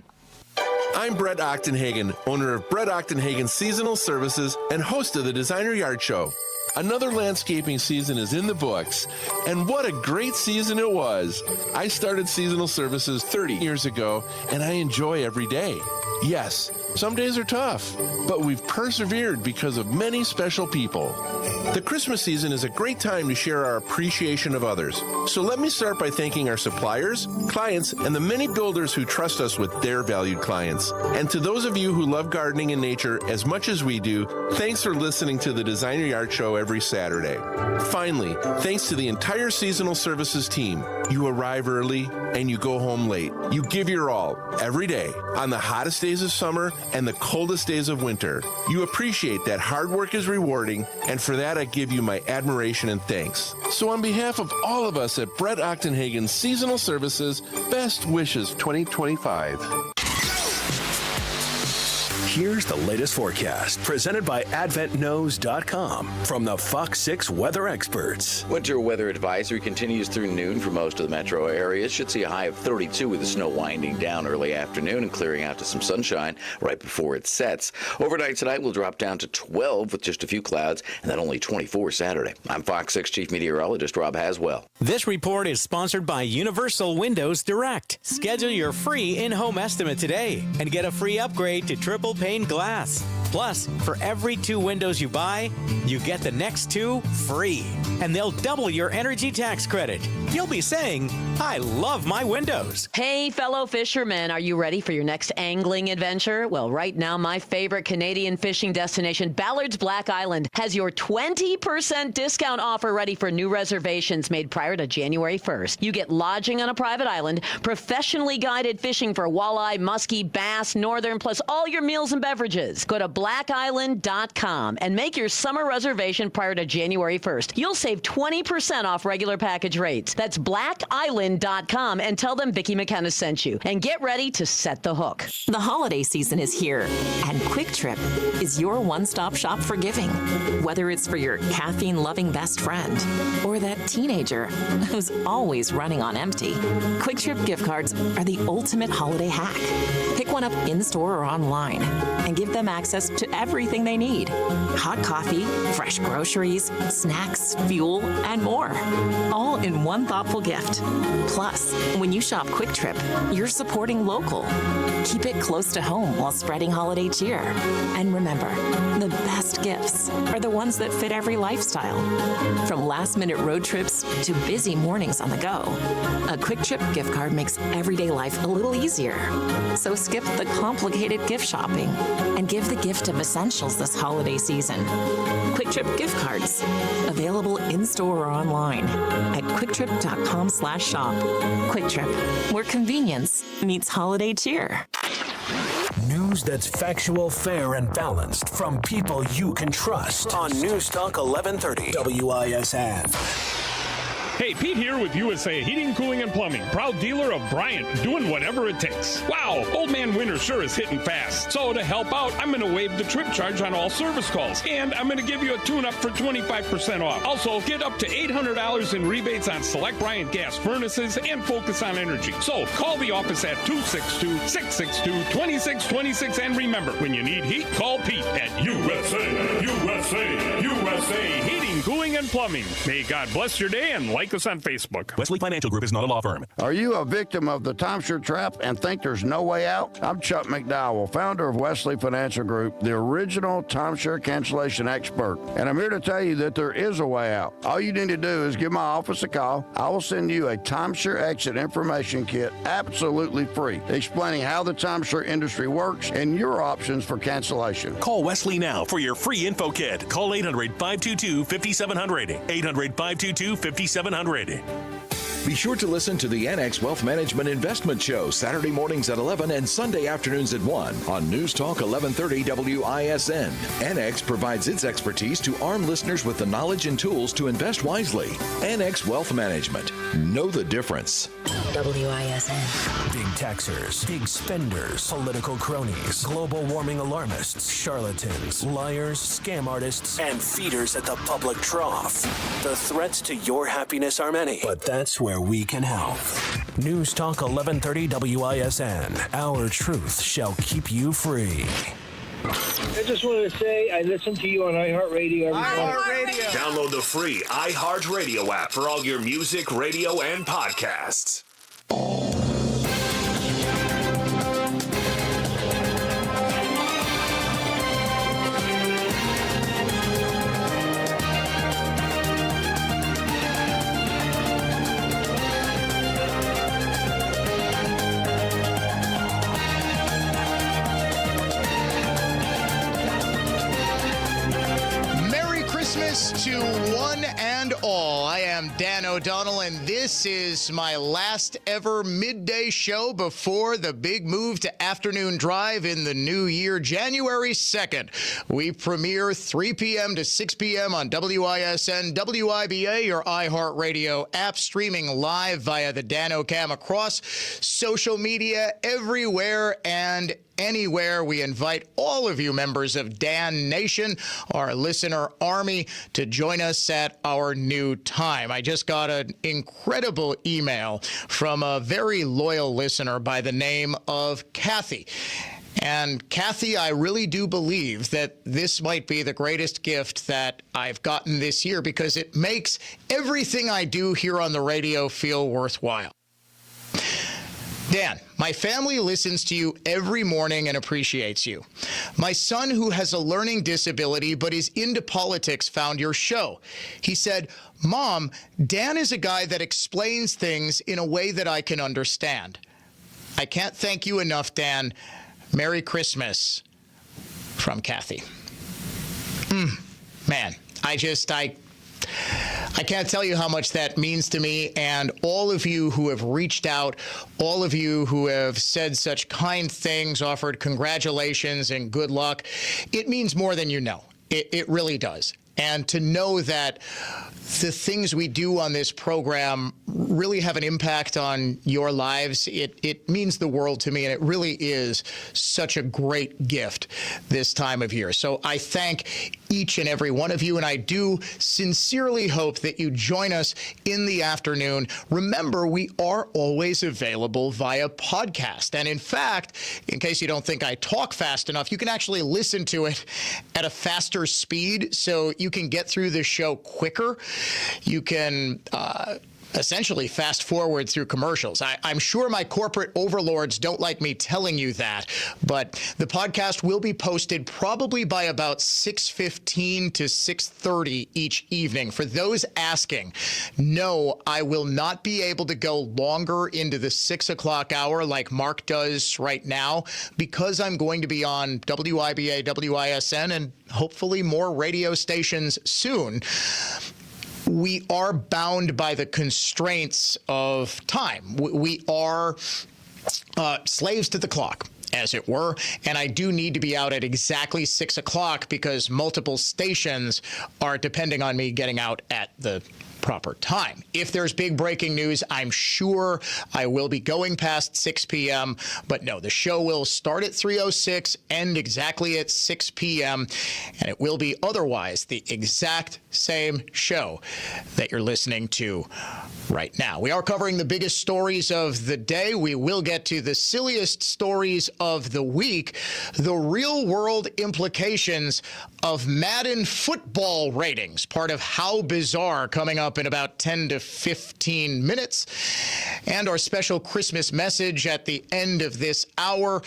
I'm Brett Ochtenhagen, owner of Brett Ochtenhagen Seasonal Services and host of the Designer Yard Show. Another landscaping season is in the books, and what a great season it was. I started seasonal services 30 years ago, and I enjoy every day. Yes, some days are tough, but we've persevered because of many special people. The Christmas season is a great time to share our appreciation of others. So let me start by thanking our suppliers, clients, and the many builders who trust us with their valued clients. And to those of you who love gardening and nature as much as we do, thanks for listening to the Designer Yard Show every Saturday. Finally, thanks to the entire seasonal services team. You arrive early and you go home late. You give your all every day on the hottest days of summer and the coldest days of winter. You appreciate that hard work is rewarding, and for that I give you my admiration and thanks. So on behalf of all of us at Brett Ochtenhagen Seasonal Services, best wishes 2025. Here's the latest forecast, presented by AdventKnows.com from the Fox 6 weather experts. Winter weather advisory continues through noon for most of the metro areas. Should see a high of 32 with the snow winding down early afternoon and clearing out to some sunshine right before it sets. Overnight tonight will drop down to 12 with just a few clouds, and then only 24 Saturday. I'm Fox 6 Chief Meteorologist Rob Haswell. This report is sponsored by Universal Windows Direct. Schedule your free in-home estimate today and get a free upgrade to triple pane glass. Plus, for every 2 windows you buy, you get the next 2 free. And they'll double your energy tax credit. You'll be saying, I love my windows. Hey, fellow fishermen, are you ready for your next angling adventure? Well, right now, my favorite Canadian fishing destination, Ballard's Black Island, has your 20% discount offer ready for new reservations made prior to January 1st. You get lodging on a private island, professionally guided fishing for walleye, muskie, bass, northern, plus all your meals and and beverages. Go to blackisland.com and make your summer reservation prior to January 1st. You'll save 20% off regular package rates. That's blackisland.com and tell them Vicki McKenna sent you. And get ready to set the hook. The holiday season is here, and Quick Trip is your one-stop shop for giving. Whether it's for your caffeine-loving best friend or that teenager who's always running on empty, Quick Trip gift cards are the ultimate holiday hack. Pick one up in-store or online and give them access to everything they need. Hot coffee, fresh groceries, snacks, fuel, and more. All in one thoughtful gift. Plus, when you shop Quick Trip, you're supporting local. Keep it close to home while spreading holiday cheer. And remember, the best gifts are the ones that fit every lifestyle. From last-minute road trips to busy mornings on the go, a Quick Trip gift card makes everyday life a little easier. So skip the complicated gift shopping and give the gift of essentials this holiday season. Quick Trip gift cards, available in-store or online at quicktrip.com/shop. Quick Trip, where convenience meets holiday cheer. News that's factual, fair, and balanced from people you can trust on News Talk 1130 WISN. Hey, Pete here with USA Heating, Cooling, and Plumbing. Proud dealer of Bryant, doing whatever it takes. Wow, Old Man Winter sure is hitting fast. So to help out, I'm going to waive the trip charge on all service calls. And I'm going to give you a tune-up for 25% off. Also, get up to $800 in rebates on select Bryant gas furnaces and Focus on Energy. So call the office at 262-662-2626. And remember, when you need heat, call Pete at USA Heating, Cooling, and Plumbing. May God bless your day and like us on Facebook. Wesley Financial Group is not a law firm. Are you a victim of the timeshare trap and think there's no way out? I'm Chuck McDowell, founder of Wesley Financial Group, the original timeshare cancellation expert. And I'm here to tell you that there is a way out. All you need to do is give my office a call. I will send you a timeshare exit information kit absolutely free, explaining how the timeshare industry works and your options for cancellation. Call Wesley now for your free info kit. Call 800-522-5700. 800-522-5700. Be sure to listen to the Annex Wealth Management Investment Show Saturday mornings at 11 and Sunday afternoons at 1 on News Talk 1130 WISN. Annex provides its expertise to arm listeners with the knowledge and tools to invest wisely. Annex Wealth Management. Know the difference. WISN. Big taxers, big spenders, political cronies, global warming alarmists, charlatans, liars, scam artists, and feeders at the public trough. The threats to your happiness are many, but that's where we can help. News Talk 1130 WISN. Our truth shall keep you free. I just want to say I listen to you on iHeartRadio every morning. Download the free iHeartRadio app for all your music, radio, and podcasts. To one and all, I am Dan O'Donnell, and this is my last ever midday show before the big move to afternoon drive in the new year, January 2nd. We premiere 3 p.m. to 6 p.m. on WISN, WIBA, your iHeartRadio app, streaming live via the Dan O'Cam across social media everywhere and anywhere. We invite all of you members of Dan Nation, our listener army, to join us at our new time. I just got an incredible email from a very loyal listener by the name of Kathy. And Kathy, I really do believe that this might be the greatest gift that I've gotten this year because it makes everything I do here on the radio feel worthwhile. Dan, my family listens to you every morning and appreciates you. My son, who has a learning disability but is into politics, found your show. He said, "Mom, Dan is a guy that explains things in a way that I can understand." I can't thank you enough, Dan. Merry Christmas, from Kathy. Man, I can't tell you how much that means to me, and all of you who have reached out, all of you who have said such kind things, offered congratulations and good luck, it means more than you know. It really does. And to know that the things we do on this program really have an impact on your lives, it means the world to me, and it really is such a great gift this time of year. So I thank each and every one of you, and I do sincerely hope that you join us in the afternoon. Remember, we are always available via podcast. And in fact, in case you don't think I talk fast enough, you can actually listen to it at a faster speed, so you can get through the show quicker. You can essentially fast forward through commercials. I'm sure my corporate overlords don't like me telling you that, but the podcast will be posted probably by about 6:15 to 6:30 each evening. For those asking, no, I will not be able to go longer into the 6 o'clock hour like Mark does right now, because I'm going to be on WIBA, WISN, and hopefully more radio stations soon. We are bound by the constraints of time. We are slaves to the clock, as it were, and I do need to be out at exactly 6 o'clock because multiple stations are depending on me getting out at the proper time. If there's big breaking news, I'm sure I will be going past 6 p.m., but no, the show will start at 3:06, end exactly at 6 p.m., and it will be otherwise the exact same show that you're listening to right now. We are covering the biggest stories of the day. We will get to the silliest stories of the week, the real-world implications of Madden football ratings, part of How Bizarre, coming up in about 10 to 15 minutes, and our special Christmas message at the end of this hour.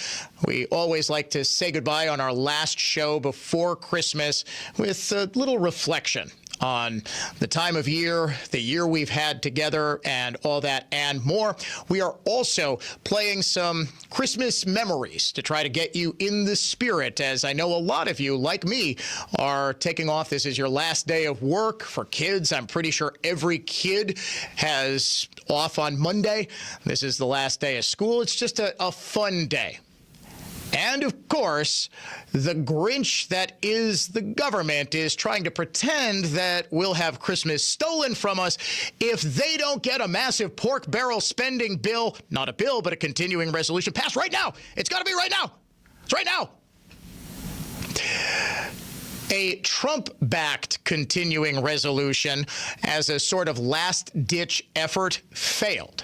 We always like to say goodbye on our last show before Christmas with a little reflection on the time of year, the year we've had together, and all that and more. We are also playing some Christmas memories to try to get you in the spirit, as I know a lot of you, like me, are taking off. This is your last day of work. For kids, I'm pretty sure every kid has off on Monday. This is the last day of school. It's just a fun day. And, of course, the Grinch that is the government is trying to pretend that we'll have Christmas stolen from us if they don't get a massive pork barrel spending bill, not a bill, but a continuing resolution passed right now. It's got to be right now. It's right now. A Trump-backed continuing resolution as a sort of last-ditch effort failed.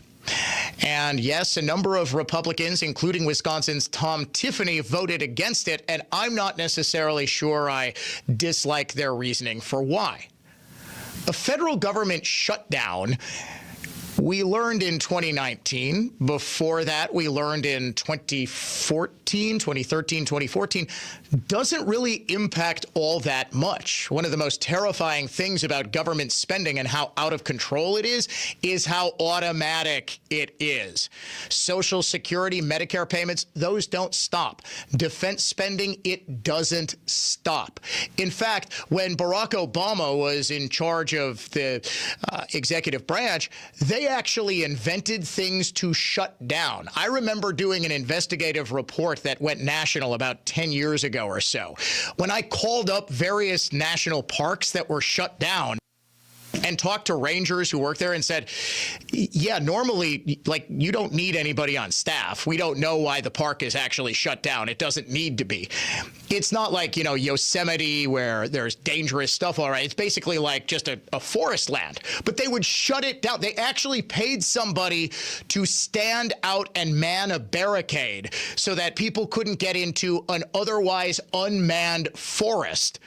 And yes, a number of Republicans, including Wisconsin's Tom Tiffany, voted against it, and I'm not necessarily sure I dislike their reasoning for why. A federal government shutdown, we learned in 2019. Before that, we learned in 2013, 2014, doesn't really impact all that much. One of the most terrifying things about government spending and how out of control it is how automatic it is. Social Security, Medicare payments, those don't stop. Defense spending, it doesn't stop. In fact, when Barack Obama was in charge of the executive branch, they actually invented things to shut down. I remember doing an investigative report that went national about 10 years ago or so, when I called up various national parks that were shut down and talked to rangers who work there and said, yeah, normally, like, you don't need anybody on staff. We don't know why the park is actually shut down. It doesn't need to be. It's not like, Yosemite where there's dangerous stuff, all right. It's basically like just a forest land. But they would shut it down. They actually paid somebody to stand out and man a barricade so that people couldn't get into an otherwise unmanned forest,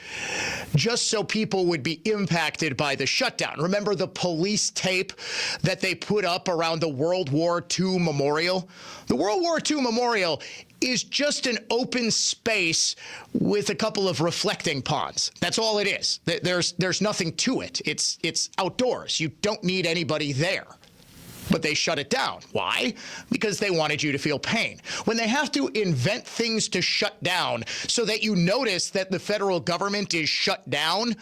just so people would be impacted by the shutdown. Remember the police tape that they put up around the World War II Memorial? The World War II Memorial is just an open space with a couple of reflecting ponds. That's all it is. There's nothing to it. It's outdoors. You don't need anybody there. But they shut it down. Why? Because they wanted you to feel pain. When they have to invent things to shut down so that you notice that the federal government is shut down,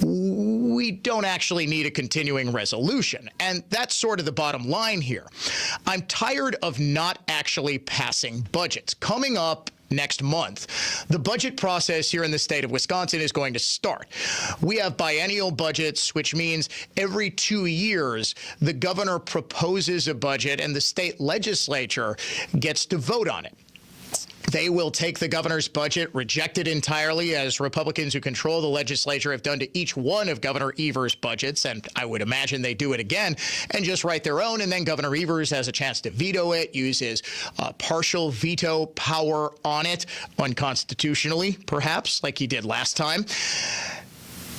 we we don't actually need a continuing resolution. And that's sort of the bottom line here. I'm tired of not actually passing budgets. Coming up next month, the budget process here in the state of Wisconsin is going to start. We have biennial budgets, which means every 2 years, the governor proposes a budget and the state legislature gets to vote on it. They will take the governor's budget, reject it entirely, as Republicans who control the legislature have done to each one of Governor Evers' budgets, and I would imagine they do it again, and just write their own, and then Governor Evers has a chance to veto it, use his partial veto power on it, unconstitutionally, perhaps, like he did last time.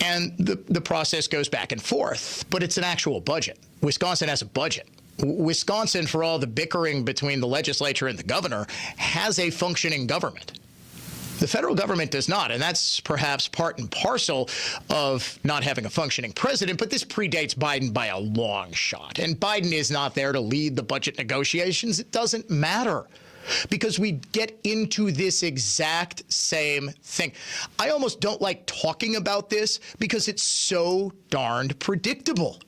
And the process goes back and forth, but it's an actual budget. Wisconsin has a budget. Wisconsin, for all the bickering between the legislature and the governor, has a functioning government. The federal government does not, and that's perhaps part and parcel of not having a functioning president, but this predates Biden by a long shot. And Biden is not there to lead the budget negotiations. It doesn't matter, because we get into this exact same thing. I almost don't like talking about this because it's so darned predictable.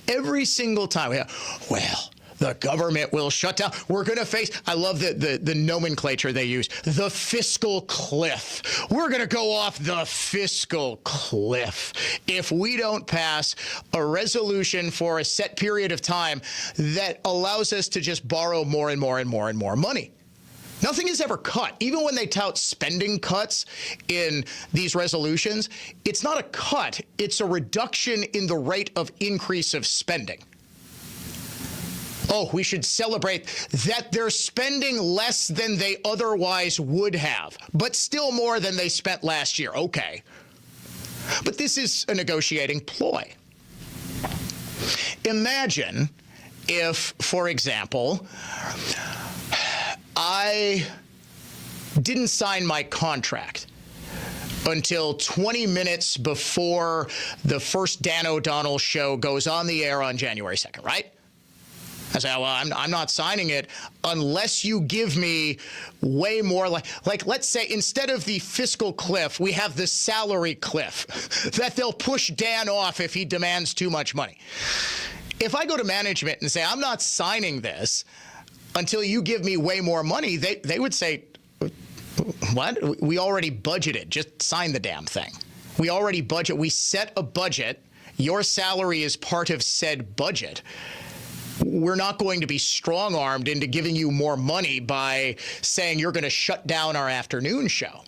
Every single time we have, well, the government will shut down. We're going to face, I love the nomenclature they use, the fiscal cliff. We're going to go off the fiscal cliff if we don't pass a resolution for a set period of time that allows us to just borrow more and more and more and more money. Nothing is ever cut. Even when they tout spending cuts in these resolutions, it's not a cut. It's a reduction in the rate of increase of spending. Oh, we should celebrate that they're spending less than they otherwise would have, but still more than they spent last year. Okay. But this is a negotiating ploy. Imagine if, for example, I didn't sign my contract until 20 minutes before the first Dan O'Donnell show goes on the air on January 2nd, right? I say, well, I'm not signing it unless you give me way more. Like, let's say instead of the fiscal cliff, we have the salary cliff that they'll push Dan off if he demands too much money. If I go to management and say, I'm not signing this until you give me way more money, they would say, what? We already budgeted. Just sign the damn thing. We already budget. We set a budget. Your salary is part of said budget. We're not going to be strong-armed into giving you more money by saying you're going to shut down our afternoon show.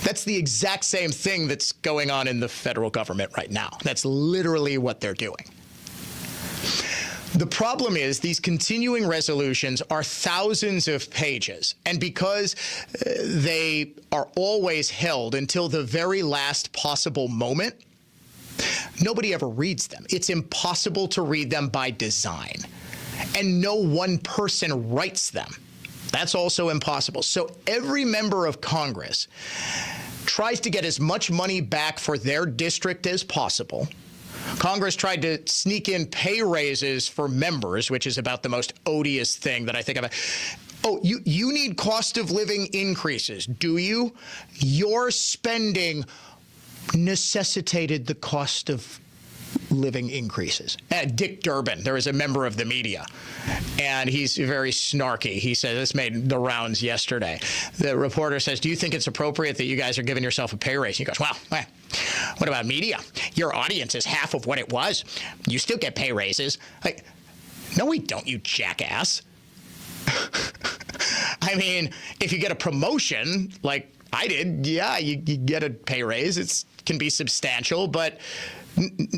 That's the exact same thing that's going on in the federal government right now. That's literally what they're doing. The problem is these continuing resolutions are thousands of pages, and because they are always held until the very last possible moment, nobody ever reads them. It's impossible to read them by design, and no one person writes them. That's also impossible. So every member of Congress tries to get as much money back for their district as possible. Congress tried to sneak in pay raises for members, which is about the most odious thing that I think about. Oh, you need cost of living increases, do you? Your spending necessitated the cost of living increases. Dick Durbin, there is a member of the media, and he's very snarky. He said, this made the rounds yesterday. The reporter says, do you think it's appropriate that you guys are giving yourself a pay raise? He goes, well, what about media? Your audience is half of what it was. You still get pay raises. Like, no, we don't, you jackass. I mean, if you get a promotion like I did, yeah, you get a pay raise. It can be substantial, but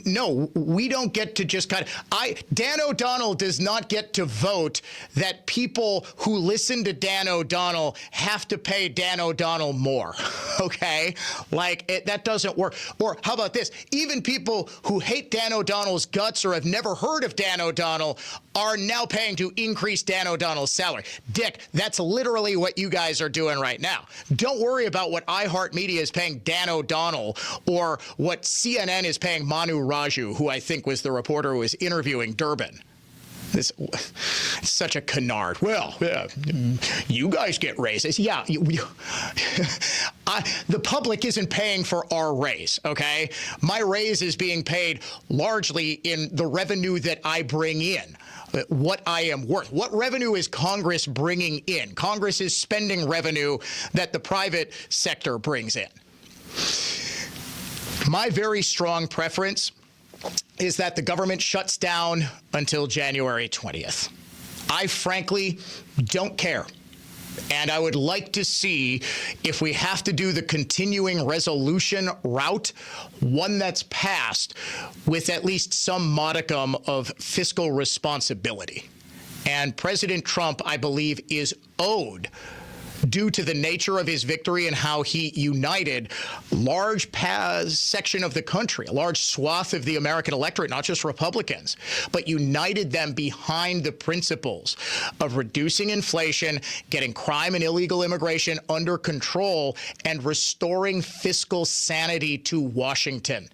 no, we don't get to just kind of, Dan O'Donnell does not get to vote that people who listen to Dan O'Donnell have to pay Dan O'Donnell more, okay? Like, that doesn't work. Or how about this? Even people who hate Dan O'Donnell's guts or have never heard of Dan O'Donnell are now paying to increase Dan O'Donnell's salary. Dick, that's literally what you guys are doing right now. Don't worry about what iHeartMedia is paying Dan O'Donnell or what CNN is paying Manu Raju, who I think was the reporter who was interviewing Durbin. This such a canard. Well, yeah, you guys get raises. Yeah, The public isn't paying for our raise, okay? My raise is being paid largely in the revenue that I bring in, what I am worth. What revenue is Congress bringing in? Congress is spending revenue that the private sector brings in. My very strong preference is that the government shuts down until January 20th. I frankly don't care. And I would like to see, if we have to do the continuing resolution route, one that's passed with at least some modicum of fiscal responsibility. And President Trump, I believe, is owed, due to the nature of his victory and how he united large section of the country, a large swath of the American electorate, not just Republicans, but united them behind the principles of reducing inflation, getting crime and illegal immigration under control, and restoring fiscal sanity to Washington.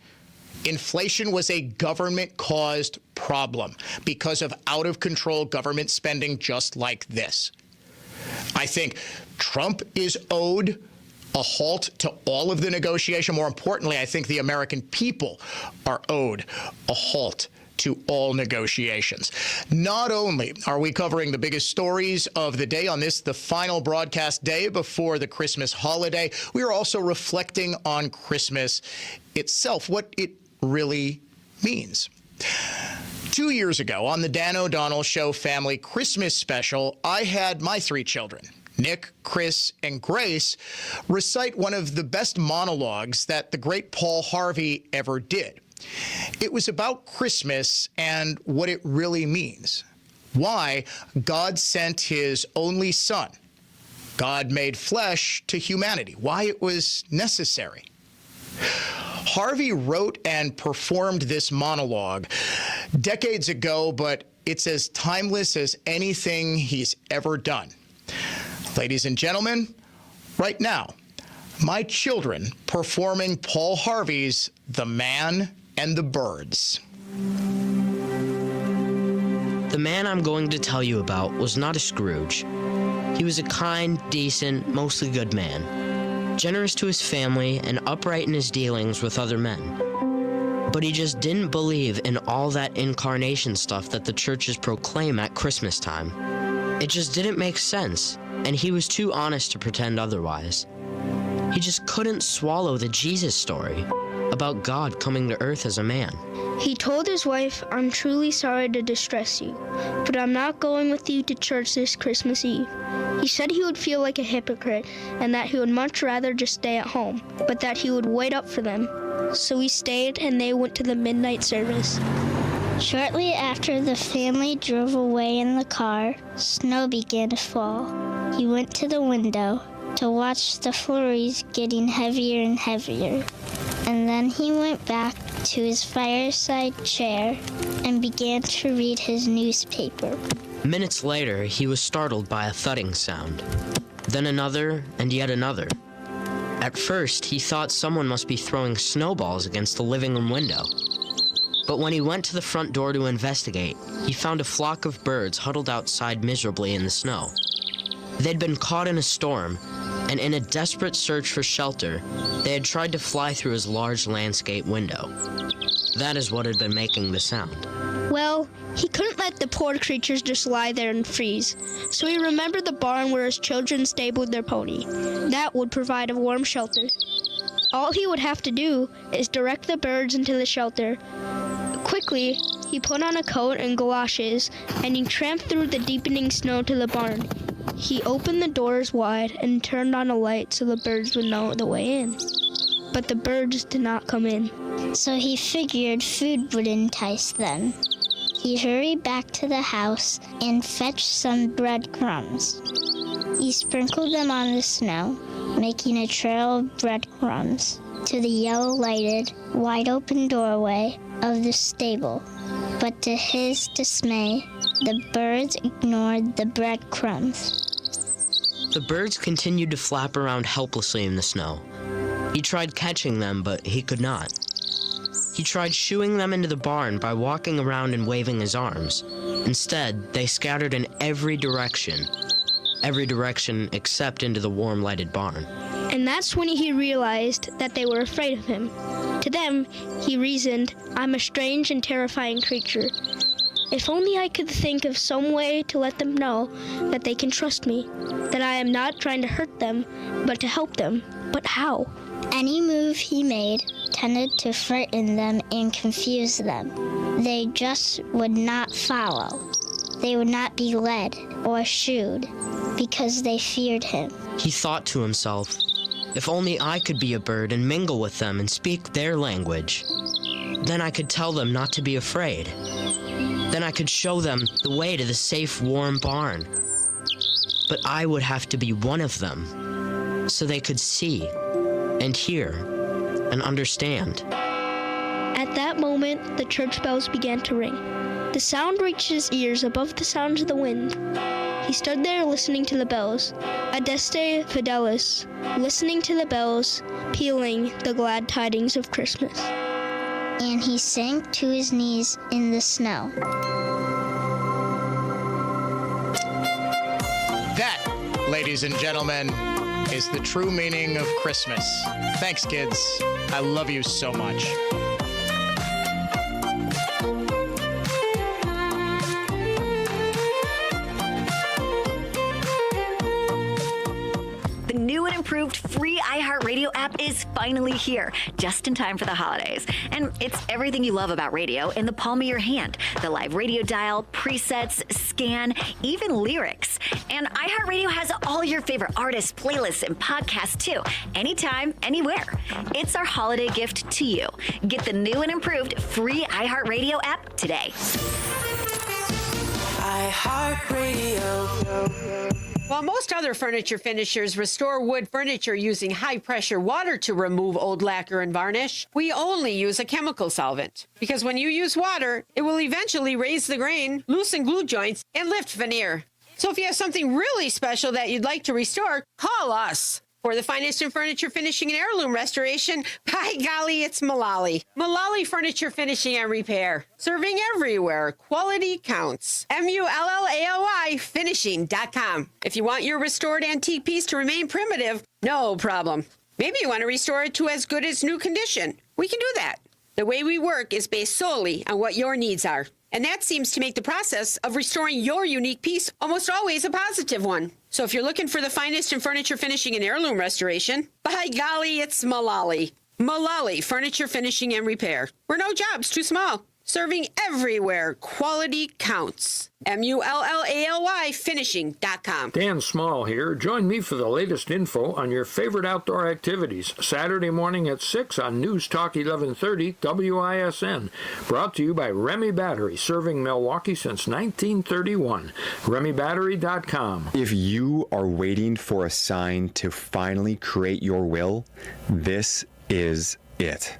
Inflation was a government-caused problem because of out-of-control government spending just like this. I think Trump is owed a halt to all of the negotiation. More importantly, I think the American people are owed a halt to all negotiations. Not only are we covering the biggest stories of the day on this, the final broadcast day before the Christmas holiday, we are also reflecting on Christmas itself, what it really means. 2 years ago, on the Dan O'Donnell Show Family Christmas Special, I had my 3 children, Nick, Chris, and Grace, recite one of the best monologues that the great Paul Harvey ever did. It was about Christmas and what it really means. Why God sent his only son. God made flesh to humanity. Why it was necessary. Harvey wrote and performed this monologue decades ago, but it's as timeless as anything he's ever done. Ladies and gentlemen, right now, my children performing Paul Harvey's The Man and the Birds. The man I'm going to tell you about was not a Scrooge. He was a kind, decent, mostly good man, generous to his family and upright in his dealings with other men. But he just didn't believe in all that incarnation stuff that the churches proclaim at Christmas time. It just didn't make sense, and he was too honest to pretend otherwise. He just couldn't swallow the Jesus story about God coming to earth as a man. He told his wife, "I'm truly sorry to distress you, but I'm not going with you to church this Christmas Eve." He said he would feel like a hypocrite and that he would much rather just stay at home, but that he would wait up for them. So he stayed and they went to the midnight service. Shortly after the family drove away in the car, snow began to fall. He went to the window to watch the flurries getting heavier and heavier. And then he went back to his fireside chair and began to read his newspaper. Minutes later, he was startled by a thudding sound. Then another, and yet another. At first, he thought someone must be throwing snowballs against the living room window. But when he went to the front door to investigate, he found a flock of birds huddled outside miserably in the snow. They'd been caught in a storm, and in a desperate search for shelter, they had tried to fly through his large landscape window. That is what had been making the sound. Well, he couldn't let the poor creatures just lie there and freeze, so he remembered the barn where his children stabled their pony. That would provide a warm shelter. All he would have to do is direct the birds into the shelter. Quickly, he put on a coat and galoshes, and he tramped through the deepening snow to the barn. He opened the doors wide and turned on a light so the birds would know the way in. But the birds did not come in. So he figured food would entice them. He hurried back to the house and fetched some breadcrumbs. He sprinkled them on the snow, making a trail of breadcrumbs to the yellow-lighted, wide-open doorway of the stable. But to his dismay, the birds ignored the breadcrumbs. The birds continued to flap around helplessly in the snow. He tried catching them, but he could not. He tried shooing them into the barn by walking around and waving his arms. Instead, they scattered in every direction except into the warm lighted barn. And that's when he realized that they were afraid of him. To them, he reasoned, I'm a strange and terrifying creature. If only I could think of some way to let them know that they can trust me, that I am not trying to hurt them, but to help them. But how? Any move he made tended to frighten them and confuse them. They just would not follow. They would not be led or shooed because they feared him. He thought to himself, if only I could be a bird and mingle with them and speak their language. Then I could tell them not to be afraid. Then I could show them the way to the safe, warm barn. But I would have to be one of them, so they could see and hear and understand. At that moment, the church bells began to ring. The sound reached his ears above the sounds of the wind. He stood there listening to the bells, Adeste Fidelis, listening to the bells, pealing the glad tidings of Christmas. And he sank to his knees in the snow. That, ladies and gentlemen, is the true meaning of Christmas. Thanks, kids. I love you so much. The new and improved free iHeartRadio app is finally here, just in time for the holidays. And it's everything you love about radio in the palm of your hand. The live radio dial, presets, scan, even lyrics. And iHeartRadio has all your favorite artists, playlists, and podcasts too, anytime, anywhere. It's our holiday gift to you. Get the new and improved free iHeartRadio app today. iHeartRadio. While most other furniture finishers restore wood furniture using high-pressure water to remove old lacquer and varnish, we only use a chemical solvent. Because when you use water, it will eventually raise the grain, loosen glue joints, and lift veneer. So if you have something really special that you'd like to restore, call us. For the finest in furniture finishing and heirloom restoration, by golly, it's Mullally. Mullally Furniture Finishing and Repair. Serving everywhere. Quality counts. MULLALY finishing.com. If you want your restored antique piece to remain primitive, no problem. Maybe you want to restore it to as good as new condition. We can do that. The way we work is based solely on what your needs are. And that seems to make the process of restoring your unique piece almost always a positive one. So if you're looking for the finest in furniture finishing and heirloom restoration, by golly, it's Mullally. Mullally Furniture Finishing and Repair. We're no jobs too small. Serving everywhere. Quality counts. MULLALY finishing.com. Dan Small here. Join me for the latest info on your favorite outdoor activities. Saturday morning at 6 on News Talk 1130 WISN. Brought to you by Remy Battery, serving Milwaukee since 1931. RemyBattery.com. If you are waiting for a sign to finally create your will, this is it.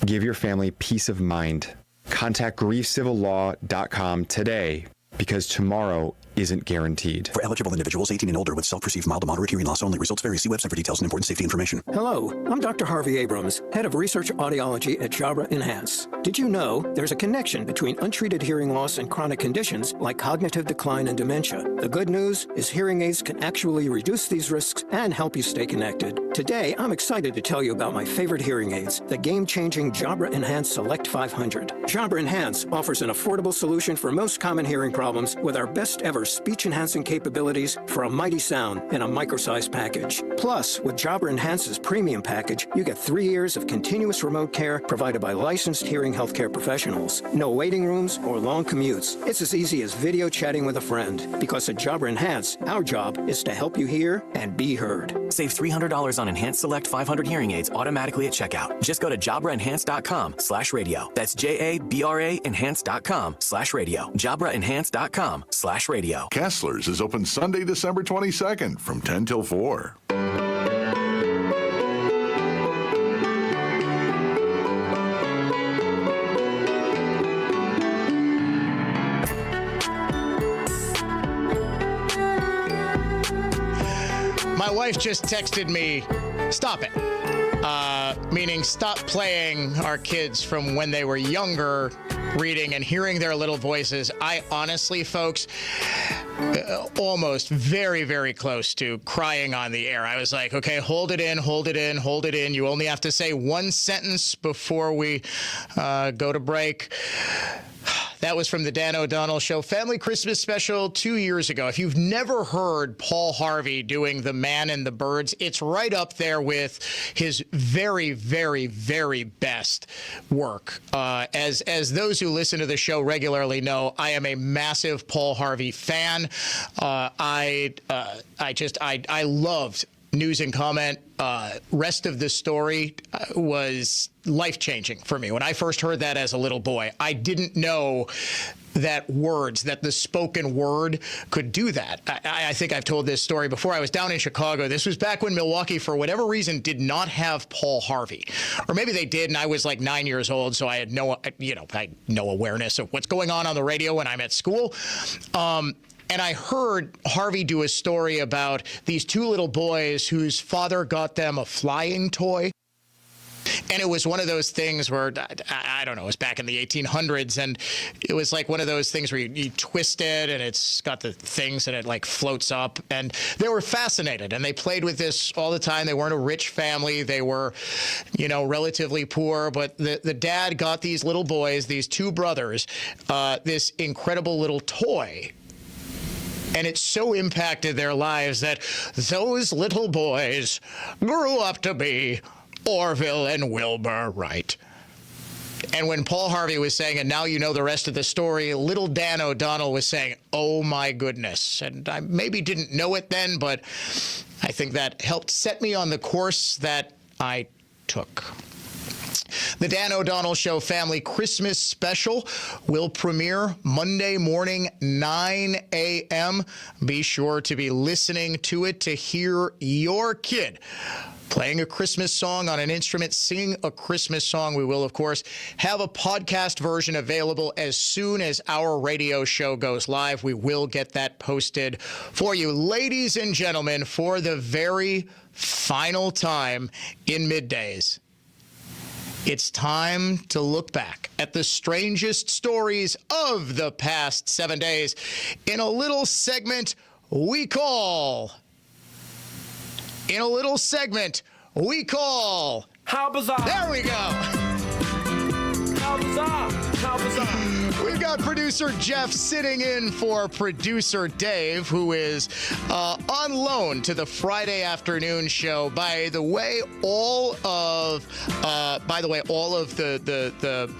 Give your family peace of mind. Contact griefcivillaw.com today, because tomorrow isn't guaranteed. For eligible individuals 18 and older with self-perceived mild to moderate hearing loss only. Results vary. See website for details and important safety information. Hello, I'm Dr. Harvey Abrams, head of research audiology at Jabra Enhance. Did you know there's a connection between untreated hearing loss and chronic conditions like cognitive decline and dementia? The good news is hearing aids can actually reduce these risks and help you stay connected. Today, I'm excited to tell you about my favorite hearing aids, the game-changing Jabra Enhance Select 500. Jabra Enhance offers an affordable solution for most common hearing problems with our best ever speech-enhancing capabilities for a mighty sound in a micro-sized package. Plus, with Jabra Enhance's premium package, you get 3 years of continuous remote care provided by licensed hearing healthcare professionals. No waiting rooms or long commutes. It's as easy as video chatting with a friend. Because at Jabra Enhance, our job is to help you hear and be heard. Save $300 on Enhance Select 500 hearing aids automatically at checkout. Just go to JabraEnhance.com/radio. That's JABRA Enhance.com/radio. JabraEnhance.com/radio. Kessler's is open Sunday, December 22nd from 10 till 4. My wife just texted me, stop it. meaning stop playing our kids from when they were younger, reading and hearing their little voices. I honestly, folks, almost very, very close to crying on the air. I was like, okay, hold it in, hold it in, hold it in. You only have to say one sentence before we go to break. That was from the Dan O'Donnell Show Family Christmas Special 2 years ago. If you've never heard Paul Harvey doing The Man and the Birds, it's right up there with his very, very, very best work. As those who listen to the show regularly know, I am a massive Paul Harvey fan. I loved News and Comment. Rest of the story was life-changing for me. When I first heard that as a little boy, I didn't know that the spoken word could do that. I think I've told this story before. I was down in Chicago. This was back when Milwaukee, for whatever reason, did not have Paul Harvey. Or maybe they did, and I was like 9 years old, so I had no awareness of what's going on the radio when I'm at school. And I heard Harvey do a story about these two little boys whose father got them a flying toy. And it was one of those things where, I don't know, it was back in the 1800s, and it was like one of those things where you twist it, and it's got the things, and it like floats up. And they were fascinated, and they played with this all the time. They weren't a rich family. They were, relatively poor. But the dad got these little boys, these two brothers, this incredible little toy. And it so impacted their lives that those little boys grew up to be Orville and Wilbur Wright. And when Paul Harvey was saying, and now you know the rest of the story, little Dan O'Donnell was saying, oh my goodness. And I maybe didn't know it then, but I think that helped set me on the course that I took. The Dan O'Donnell Show Family Christmas Special will premiere Monday morning, 9 a.m. Be sure to be listening to it to hear your kid playing a Christmas song on an instrument, singing a Christmas song. We will, of course, have a podcast version available as soon as our radio show goes live. We will get that posted for you. Ladies and gentlemen, for the very final time in Middays, it's time to look back at the strangest stories of the past 7 days in a little segment we call... How Bizarre. There we go. How Bizarre. How Bizarre. We've got producer Jeff sitting in for producer Dave, who is on loan to the Friday afternoon show. By the way, all of the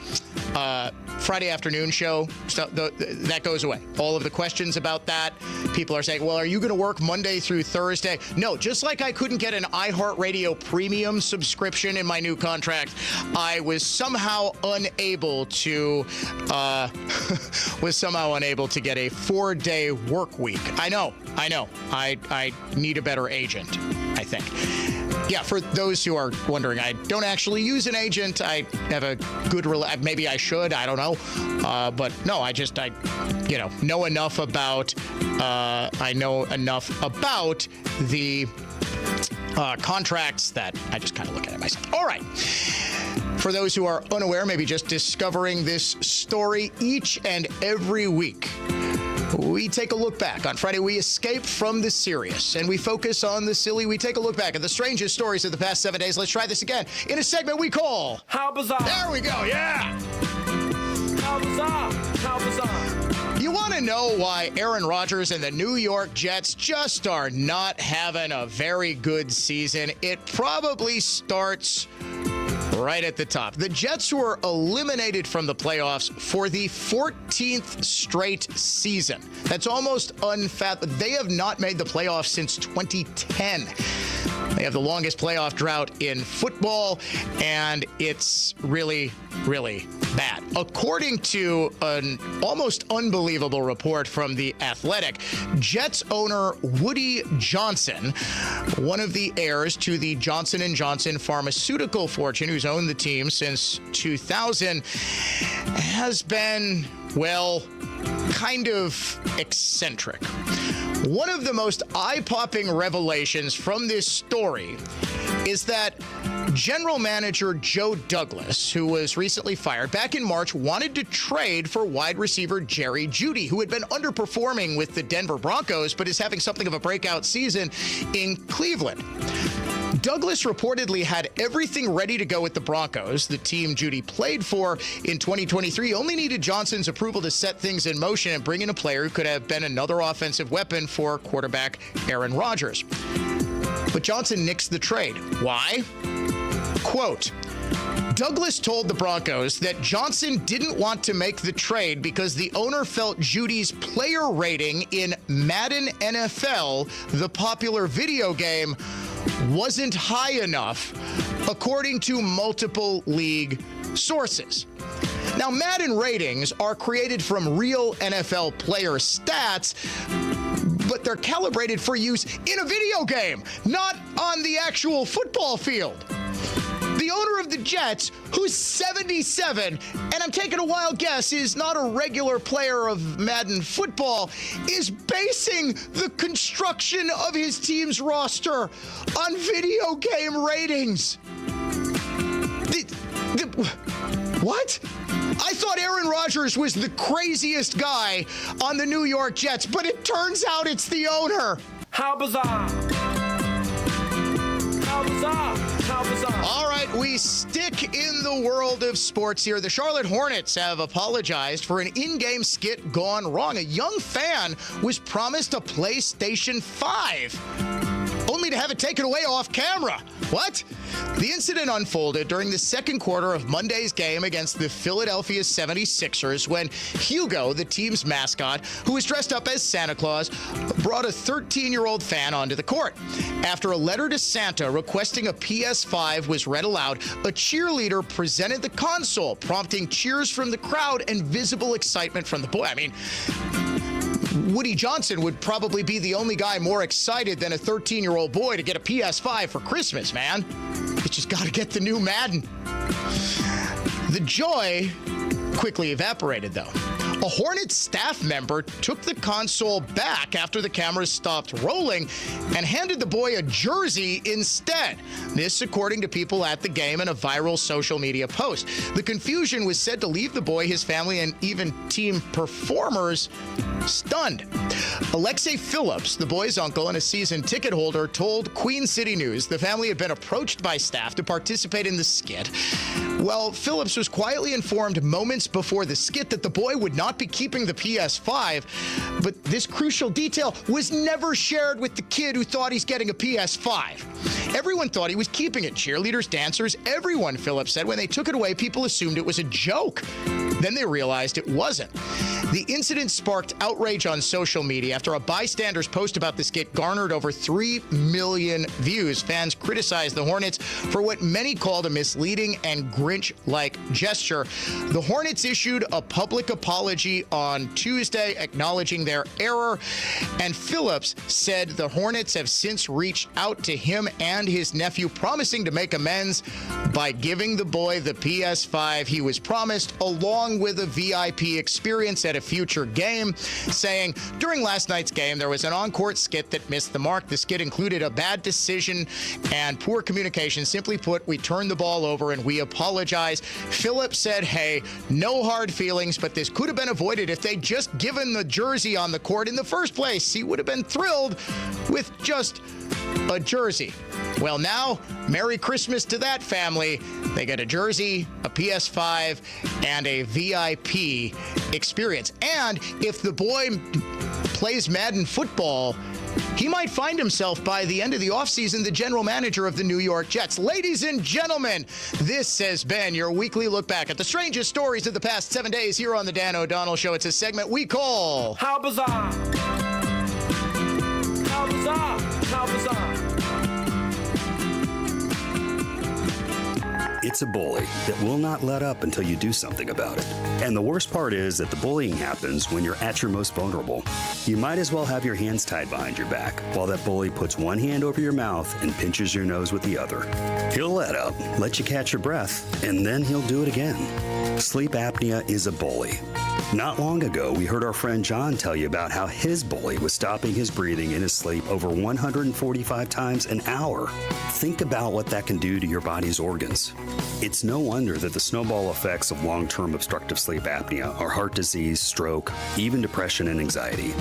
Friday afternoon show stuff that goes away. All of the questions about that, people are saying, well, are you going to work Monday through Thursday? No, just like I couldn't get an iHeartRadio premium subscription in my new contract, I was somehow unable to get a 4-day work week. I know. I need a better agent, I think. Yeah, for those who are wondering, I don't actually use an agent. I have a good, maybe I should, I don't know. But no, I know enough about, the contracts that I just kind of look at it myself. All right. For those who are unaware, maybe just discovering this story each and every week, we take a look back. On Friday, we escape from the serious, and we focus on the silly. We take a look back at the strangest stories of the past 7 days. Let's try this again in a segment we call... How Bizarre. There we go, yeah. How Bizarre. How Bizarre. You want to know why Aaron Rodgers and the New York Jets just are not having a very good season? It probably starts right at the top. The Jets were eliminated from the playoffs for the 14th straight season. That's almost unfathomable. They have not made the playoffs since 2010. They have the longest playoff drought in football, and it's really, really bad. According to an almost unbelievable report from The Athletic, Jets owner Woody Johnson, one of the heirs to the Johnson & Johnson pharmaceutical fortune, who's owned the team since 2000, has been, well, kind of eccentric. One of the most eye-popping revelations from this story is that General manager Joe Douglas, who was recently fired back in March, wanted to trade for wide receiver Jerry Jeudy, who had been underperforming with the Denver Broncos, but is having something of a breakout season in Cleveland. Douglas reportedly had everything ready to go with the Broncos, the team Jeudy played for in 2023. Only needed Johnson's approval to set things in motion and bring in a player who could have been another offensive weapon for quarterback Aaron Rodgers. But Johnson nixed the trade. Why? Quote, Douglas told the Broncos that Johnson didn't want to make the trade because the owner felt Jeudy's player rating in Madden NFL, the popular video game, wasn't high enough, according to multiple league sources. Now, Madden ratings are created from real NFL player stats, but they're calibrated for use in a video game, not on the actual football field. The owner of the Jets, who's 77, and I'm taking a wild guess, is not a regular player of Madden football, is basing the construction of his team's roster on video game ratings. What? I thought Aaron Rodgers was the craziest guy on the New York Jets, but it turns out it's the owner. How bizarre. How bizarre. How bizarre. All right, we stick in the world of sports here. The Charlotte Hornets have apologized for an in-game skit gone wrong. A young fan was promised a PlayStation 5, only to have it taken away off camera. What? The incident unfolded during the second quarter of Monday's game against the Philadelphia 76ers when Hugo, the team's mascot, who was dressed up as Santa Claus, brought a 13-year-old fan onto the court. After a letter to Santa requesting a PS5 was read aloud, a cheerleader presented the console, prompting cheers from the crowd and visible excitement from the boy. I mean, Woody Johnson would probably be the only guy more excited than a 13-year-old boy to get a PS5 for Christmas, man. You just got to get the new Madden. The joy quickly evaporated, though. A Hornets staff member took the console back after the cameras stopped rolling and handed the boy a jersey instead. This, according to people at the game in a viral social media post. The confusion was said to leave the boy, his family, and even team performers stunned. Alexei Phillips, the boy's uncle and a season ticket holder, told Queen City News the family had been approached by staff to participate in the skit. Well, Phillips was quietly informed moments before the skit that the boy would not be keeping the PS5, but this crucial detail was never shared with the kid who thought he's getting a PS5. Everyone thought he was keeping it. Cheerleaders, dancers, everyone, Phillips said. When they took it away, people assumed it was a joke. Then they realized it wasn't. The incident sparked outrage on social media after a bystander's post about the skit garnered over 3 million views. Fans criticized the Hornets for what many called a misleading and Grinch-like gesture. The Hornets issued a public apology on Tuesday, acknowledging their error, and Phillips said the Hornets have since reached out to him and his nephew, promising to make amends by giving the boy the PS5 he was promised, along with a VIP experience at a future game, saying, during last night's game, there was an on-court skit that missed the mark. The skit included a bad decision and poor communication. Simply put, we turned the ball over and we apologize. Phillips said, hey, no hard feelings, but this could have been avoided if they'd just given the jersey on the court in the first place. He would have been thrilled with just a jersey. Well, now, Merry Christmas to that family. They get a jersey, a PS5, and a VIP experience. And if the boy plays Madden football, he might find himself by the end of the offseason the general manager of the New York Jets. Ladies and gentlemen, this has been your weekly look back at the strangest stories of the past 7 days here on the Dan O'Donnell Show. It's a segment we call How Bizarre. How bizarre. How bizarre. It's a bully that will not let up until you do something about it. And the worst part is that the bullying happens when you're at your most vulnerable. You might as well have your hands tied behind your back while that bully puts one hand over your mouth and pinches your nose with the other. He'll let up, let you catch your breath, and then he'll do it again. Sleep apnea is a bully. Not long ago, we heard our friend John tell you about how his bully was stopping his breathing in his sleep over 145 times an hour. Think about what that can do to your body's organs. It's no wonder that the snowball effects of long-term obstructive sleep apnea are heart disease, stroke, even depression and anxiety.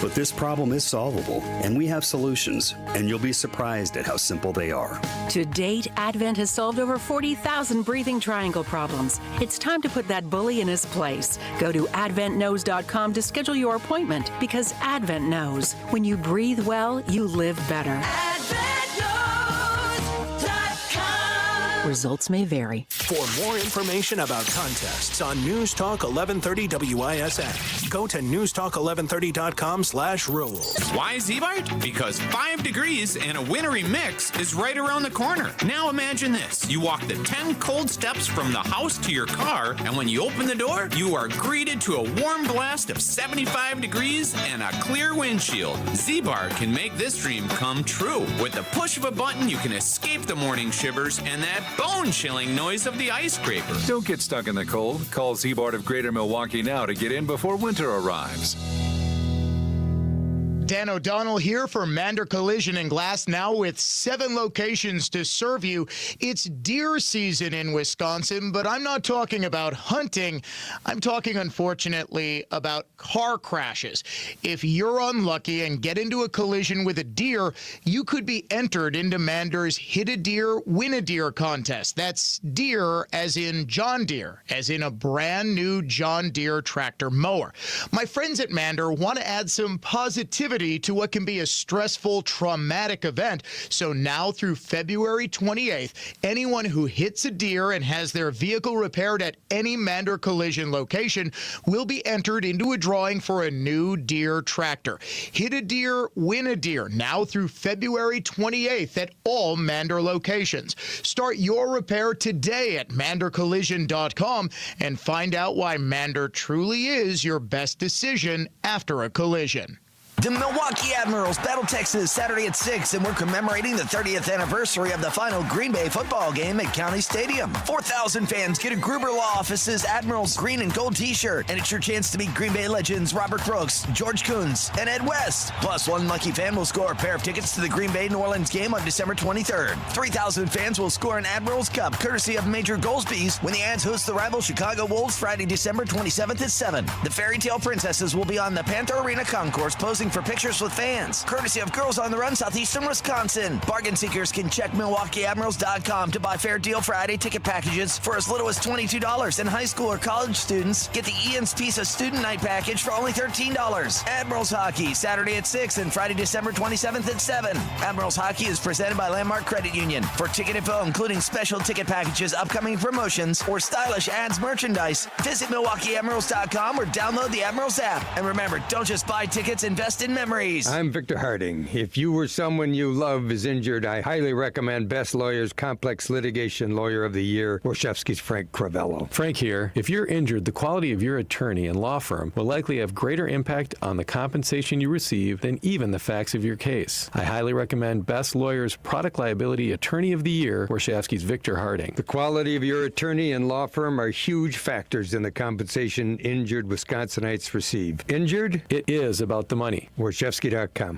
But this problem is solvable, and we have solutions, and you'll be surprised at how simple they are. To date, Advent has solved over 40,000 breathing triangle problems. It's time to put that bully in his place. Go to adventknows.com to schedule your appointment, because Advent knows when you breathe well, you live better. Results may vary. For more information about contests on News Talk 1130 WISN, go to newstalk1130.com/rules. Why Zbart? Because 5 degrees and a wintry mix is right around the corner. Now imagine this. You walk the 10 cold steps from the house to your car, and when you open the door, you are greeted to a warm blast of 75 degrees and a clear windshield. Zbart can make this dream come true. With the push of a button, you can escape the morning shivers and that bone-chilling noise of the ice scraper. Don't get stuck in the cold. Call Zbart of Greater Milwaukee now to get in before winter arrives. Dan O'Donnell here for Mander Collision and Glass, now with 7 locations to serve you. It's deer season in Wisconsin, but I'm not talking about hunting. I'm talking, unfortunately, about car crashes. If you're unlucky and get into a collision with a deer, you could be entered into Mander's Hit a Deer, Win a Deer contest. That's deer as in John Deere, as in a brand new John Deere tractor mower. My friends at Mander want to add some positivity to what can be a stressful, traumatic event. So now through February 28th, anyone who hits a deer and has their vehicle repaired at any Mander Collision location will be entered into a drawing for a new Deere tractor. Hit a Deer, Win a Deer, now through February 28th at all Mander locations. Start your repair today at mandercollision.com and find out why Mander truly is your best decision after a collision. The Milwaukee Admirals battle Texas Saturday at 6, and we're commemorating the 30th anniversary of the final Green Bay football game at County Stadium. 4,000 fans get a Gruber Law Office's Admirals green and gold t-shirt, and it's your chance to meet Green Bay legends Robert Brooks, George Coons, and Ed West. Plus, one lucky fan will score a pair of tickets to the Green Bay-New Orleans game on December 23rd. 3,000 fans will score an Admirals Cup, courtesy of Major Goldsby's, when the Ads host the rival Chicago Wolves Friday, December 27th at 7. The Fairy Tale Princesses will be on the Panther Arena concourse posing for pictures with fans, courtesy of Girls on the Run, Southeastern Wisconsin. Bargain seekers can check MilwaukeeAdmirals.com to buy Fair Deal Friday ticket packages for as little as $22, and high school or college students get the Ian's Pizza Student Night package for only $13. Admirals Hockey, Saturday at 6 and Friday, December 27th at 7. Admirals Hockey is presented by Landmark Credit Union. For ticket info, including special ticket packages, upcoming promotions, or stylish Ads merchandise, visit MilwaukeeAdmirals.com or download the Admirals app. And remember, don't just buy tickets, invest in memories. I'm Victor Harding. If you or someone you love is injured, I highly recommend Best Lawyers Complex Litigation Lawyer of the Year, Warshevsky's Frank Cravello. Frank here. If you're injured, the quality of your attorney and law firm will likely have greater impact on the compensation you receive than even the facts of your case. I highly recommend Best Lawyers Product Liability Attorney of the Year, Warshevsky's Victor Harding. The quality of your attorney and law firm are huge factors in the compensation injured Wisconsinites receive. Injured? It is about the money. Warshevsky.com.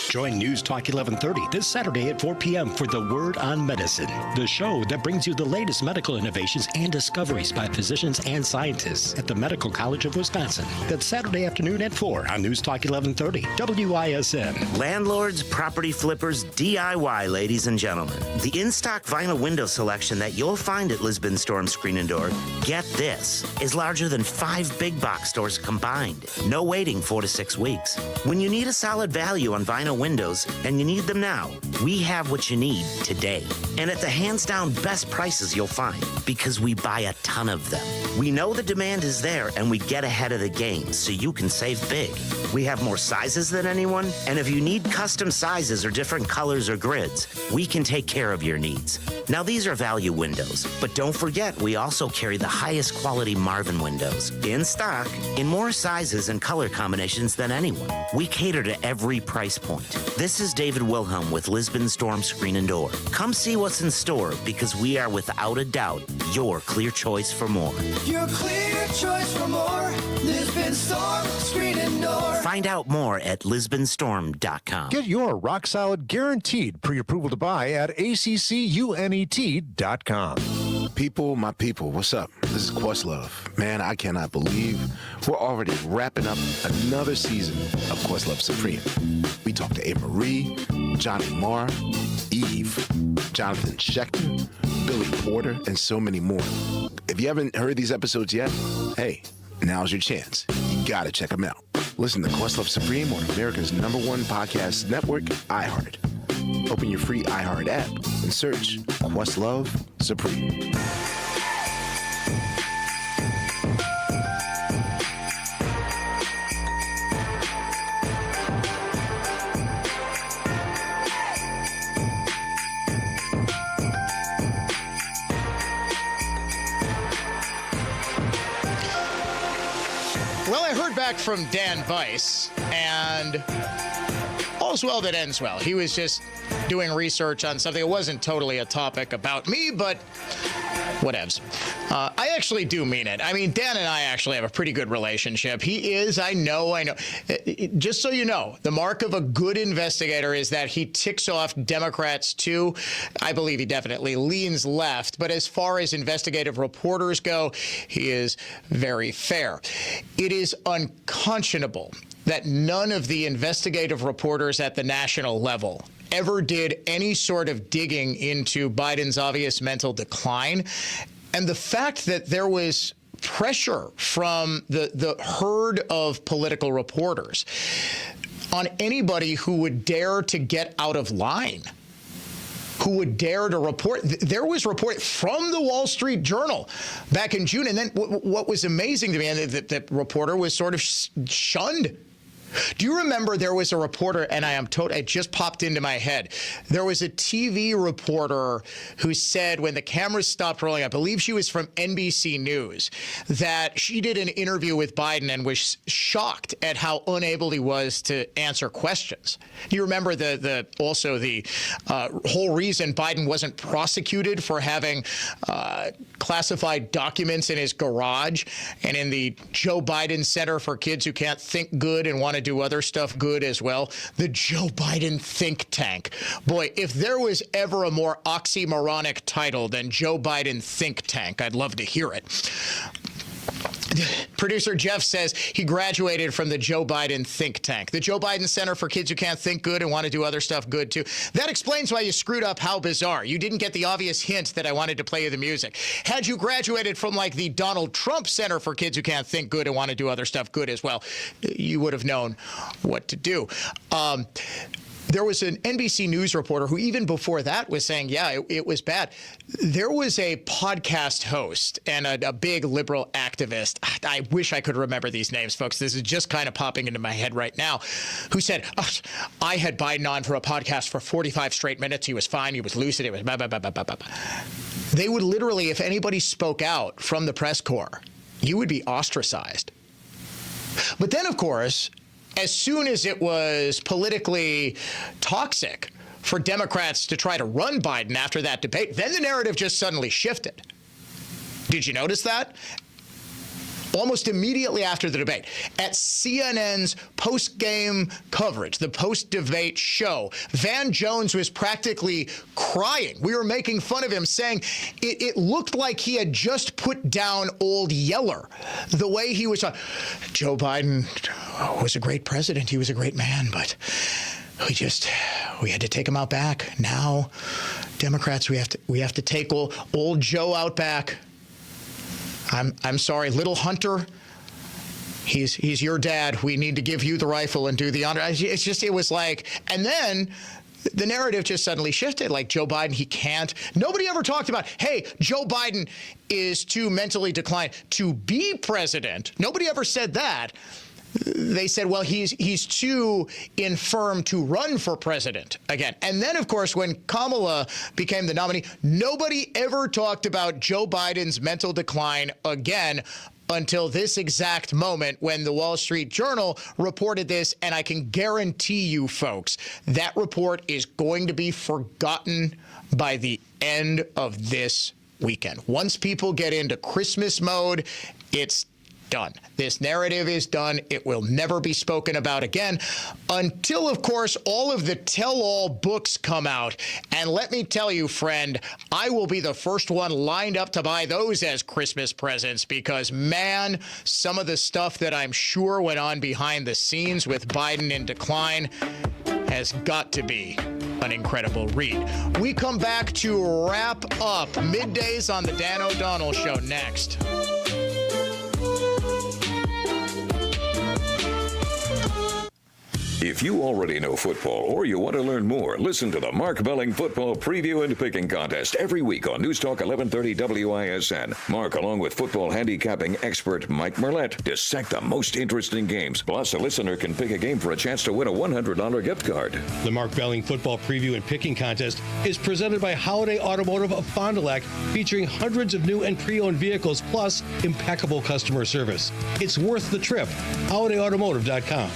Join News Talk 1130 this Saturday at 4 p.m. for The Word on Medicine, the show that brings you the latest medical innovations and discoveries by physicians and scientists at the Medical College of Wisconsin. That's Saturday afternoon at 4 on News Talk 1130, WISN. Landlords, property flippers, DIY, ladies and gentlemen. The in-stock vinyl window selection that you'll find at Lisbon Storm Screen and Door, get this, is larger than 5 big box stores combined. No waiting 4 to 6 weeks. When you need a solid value on vinyl windows, and you need them now, we have what you need today. And at the hands-down best prices you'll find, because we buy a ton of them. We know the demand is there, and we get ahead of the game so you can save big. We have more sizes than anyone, and if you need custom sizes or different colors or grids, we can take care of your needs. Now, these are value windows, but don't forget we also carry the highest quality Marvin windows in stock in more sizes and color combinations than anyone. We cater to every price point. This is David Wilhelm with Lisbon Storm Screen and Door. Come see what's in store, because we are without a doubt your clear choice for more. Your clear choice for more. Lisbon Storm Screen and Door. Find out more at lisbonstorm.com. Get your rock solid guaranteed pre-approval to buy at accunet.com. People, my people, what's up? This is Questlove. Man, I cannot believe we're already wrapping up another season of Questlove Supreme. We talked to A. Marie, Johnny Marr, Eve, Jonathan Schechter, Billy Porter, and so many more. If you haven't heard these episodes yet, hey, now's your chance. You gotta check them out. Listen to Questlove Supreme on America's #1 podcast network, iHeart. Open your free iHeart app and search Questlove Supreme. Well, I heard back from Dan Weiss, and all's well that ends well. He was just doing research on something. It wasn't totally a topic about me, but whatevs. I actually do mean it. I mean, Dan and I actually have a pretty good relationship. He is, I know. Just so you know, the mark of a good investigator is that he ticks off Democrats too. I believe he definitely leans left, but as far as investigative reporters go, he is very fair. It is unconscionable that none of the investigative reporters at the national level ever did any sort of digging into Biden's obvious mental decline. And the fact that there was pressure from the herd of political reporters on anybody who would dare to get out of line, who would dare to report. There was report from the Wall Street Journal back in June. And then what was amazing to me, and the reporter was sort of shunned. Do you remember there was a reporter, and it just popped into my head. There was a TV reporter who said when the cameras stopped rolling, I believe she was from NBC News, that she did an interview with Biden and was shocked at how unable he was to answer questions. You remember the whole reason Biden wasn't prosecuted for having classified documents in his garage and in the Joe Biden Center for Kids Who Can't Think Good and want to do other stuff good as well. The Joe Biden think tank. Boy, if there was ever a more oxymoronic title than Joe Biden think tank, I'd love to hear it. Producer Jeff says he graduated from the Joe Biden think tank, the Joe Biden Center for Kids Who Can't Think Good and Want to Do Other Stuff Good too. That explains why you screwed up How Bizarre. You didn't get the obvious hint that I wanted to play you the music. Had you graduated from like the Donald Trump Center for Kids Who Can't Think Good and Want to Do Other Stuff Good as well, you would have known what to do. There was an NBC News reporter who even before that was saying, yeah, it was bad. There was a podcast host and a big liberal activist. I wish I could remember these names, folks. This is just kind of popping into my head right now, who said, I had Biden on for a podcast for 45 straight minutes. He was fine. He was lucid. It was blah, blah, blah, blah, blah, blah. They would literally, if anybody spoke out from the press corps, you would be ostracized. But then, of course, as soon as it was politically toxic for Democrats to try to run Biden after that debate, then the narrative just suddenly shifted. Did you notice that? Almost immediately after the debate, at CNN's post-game coverage, the post-debate show, Van Jones was practically crying. We were making fun of him, saying it looked like he had just put down old Yeller. The way he was, Joe Biden was a great president. He was a great man, but we had to take him out back. Now, Democrats, we have to take old Joe out back. I'm sorry, little Hunter, he's your dad. We need to give you the rifle and do the honor. It was like, and then the narrative just suddenly shifted. Like Joe Biden, he can't. Nobody ever talked about, hey, Joe Biden is too mentally declined to be president. Nobody ever said that. They said, well, he's too infirm to run for president again. And then, of course, when Kamala became the nominee, nobody ever talked about Joe Biden's mental decline again until this exact moment when the Wall Street Journal reported this. And I can guarantee you, folks, that report is going to be forgotten by the end of this weekend. Once people get into Christmas mode, it's done. This narrative is done. It will never be spoken about again until, of course, all of the tell-all books come out. And let me tell you, friend, I will be the first one lined up to buy those as Christmas presents because, man, some of the stuff that I'm sure went on behind the scenes with Biden in decline has got to be an incredible read. We come back to wrap up Middays on the Dan O'Donnell Show next. If you already know football or you want to learn more, listen to the Mark Belling Football Preview and Picking Contest every week on News Talk 1130 WISN. Mark, along with football handicapping expert Mike Merlette, dissect the most interesting games. Plus, a listener can pick a game for a chance to win a $100 gift card. The Mark Belling Football Preview and Picking Contest is presented by Holiday Automotive of Fond du Lac, featuring hundreds of new and pre-owned vehicles, plus impeccable customer service. It's worth the trip. HolidayAutomotive.com.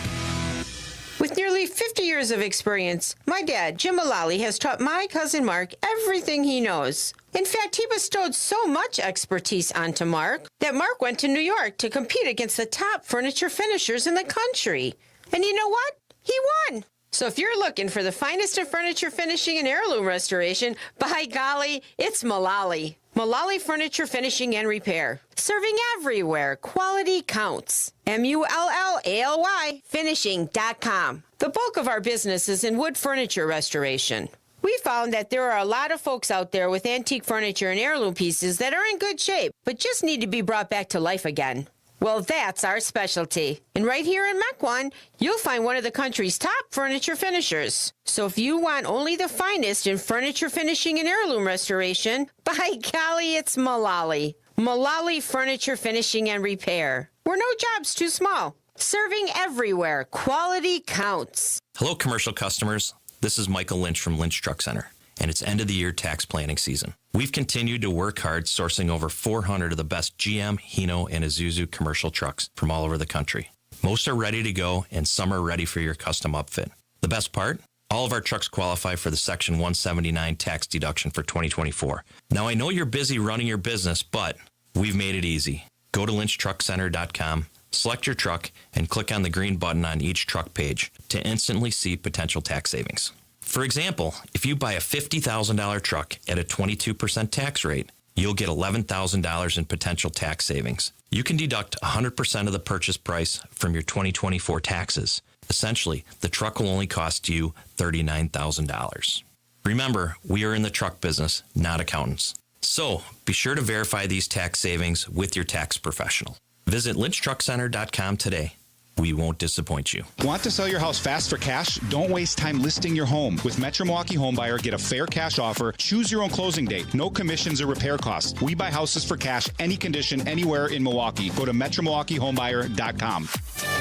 With nearly 50 years of experience, my dad, Jim Mullally, has taught my cousin Mark everything he knows. In fact, he bestowed so much expertise onto Mark that Mark went to New York to compete against the top furniture finishers in the country. And you know what? He won. So if you're looking for the finest of furniture finishing and heirloom restoration, by golly, it's Mullally. Mullally Furniture Finishing and Repair. Serving everywhere. Quality counts. MULLALY finishing.com. The bulk of our business is in wood furniture restoration. We found that there are a lot of folks out there with antique furniture and heirloom pieces that are in good shape, but just need to be brought back to life again. Well, that's our specialty. And right here in Mequon, you'll find one of the country's top furniture finishers. So if you want only the finest in furniture finishing and heirloom restoration, by golly, it's Mullally. Mullally Furniture Finishing and Repair. We're no job's too small. Serving everywhere. Quality counts. Hello, commercial customers. This is Michael Lynch from Lynch Truck Center, and it's end of the year tax planning season. We've continued to work hard sourcing over 400 of the best GM, Hino, and Isuzu commercial trucks from all over the country. Most are ready to go, and some are ready for your custom upfit. The best part? All of our trucks qualify for the Section 179 tax deduction for 2024. Now, I know you're busy running your business, but we've made it easy. Go to lynchtruckcenter.com, select your truck, and click on the green button on each truck page to instantly see potential tax savings. For example, if you buy a $50,000 truck at a 22% tax rate, you'll get $11,000 in potential tax savings. You can deduct 100% of the purchase price from your 2024 taxes. Essentially, the truck will only cost you $39,000. Remember, we are in the truck business, not accountants. So, be sure to verify these tax savings with your tax professional. Visit lynchtruckcenter.com today. We won't disappoint you. Want to sell your house fast for cash? Don't waste time listing your home. With Metro Milwaukee Home Buyer, get a fair cash offer. Choose your own closing date. No commissions or repair costs. We buy houses for cash, any condition, anywhere in Milwaukee. Go to MetroMilwaukeeHomebuyer.com.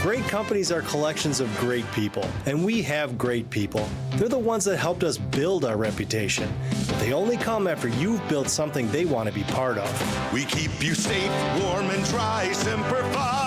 Great companies are collections of great people, and we have great people. They're the ones that helped us build our reputation. They only come after you've built something they want to be part of. We keep you safe, warm, and dry. Semper Fi.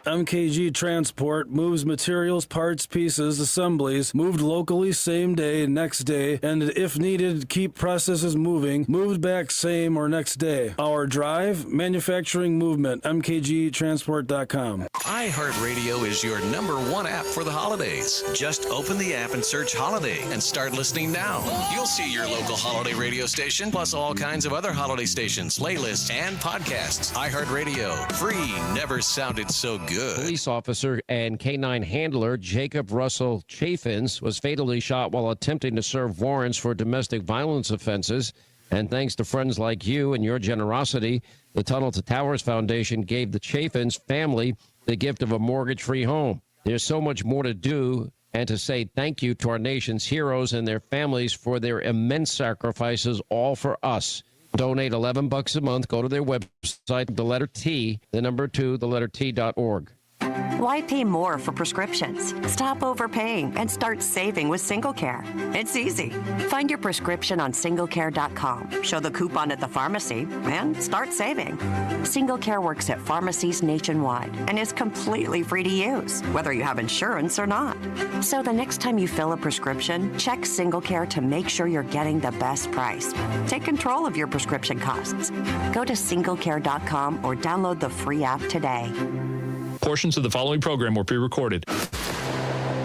MKG Transport moves materials, parts, pieces, assemblies, moved locally, same day, next day, and if needed, keep processes moving, moved back same or next day. Our drive, manufacturing movement, mkgtransport.com. iHeartRadio is your #1 app for the holidays. Just open the app and search Holiday and start listening now. You'll see your local holiday radio station, plus all kinds of other holiday stations, playlists, and podcasts. iHeartRadio, free, never sounded so good. Police officer and K-9 handler Jacob Russell Chaffins was fatally shot while attempting to serve warrants for domestic violence offenses. And thanks to friends like you and your generosity, the Tunnel to Towers Foundation gave the Chaffins family the gift of a mortgage-free home. There's so much more to do, and to say thank you to our nation's heroes and their families for their immense sacrifices, all for us. Donate $11 a month. Go to their website, the letter T, the number 2, the letter T.org. Why pay more for prescriptions? Stop overpaying and start saving with SingleCare. It's easy. Find your prescription on singlecare.com, show the coupon at the pharmacy, and start saving. SingleCare works at pharmacies nationwide and is completely free to use, whether you have insurance or not. So the next time you fill a prescription, check SingleCare to make sure you're getting the best price. Take control of your prescription costs. Go to singlecare.com or download the free app today. Portions of the following program were pre-recorded.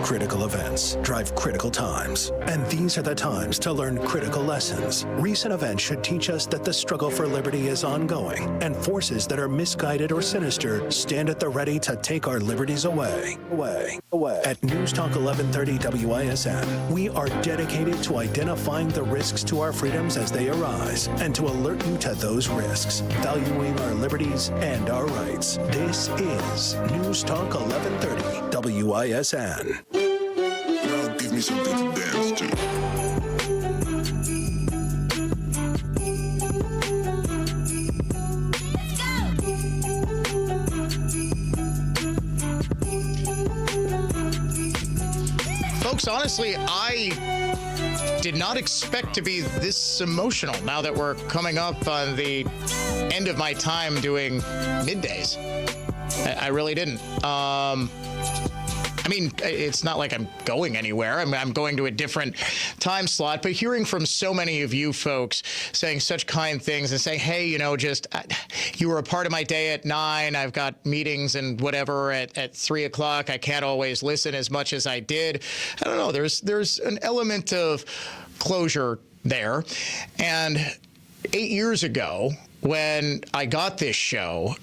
Critical events drive critical times, and these are the times to learn critical lessons. Recent events should teach us that the struggle for liberty is ongoing, and forces that are misguided or sinister stand at the ready to take our liberties away. At News Talk 1130 WISN, we are dedicated to identifying the risks to our freedoms as they arise, and to alert you to those risks, valuing our liberties and our rights. This is News Talk 1130 WISN. Now give me something to dance to. Folks, honestly, I did not expect to be this emotional now that we're coming up on the end of my time doing middays. I really didn't. I mean, it's not like I'm going anywhere. I'm going to a different time slot, but hearing from so many of you folks saying such kind things and saying, hey, you know, you were a part of my day at 9. I've got meetings and whatever at 3 o'clock. I can't always listen as much as I did. I don't know. There's an element of closure there. And 8 years ago, when I got this show,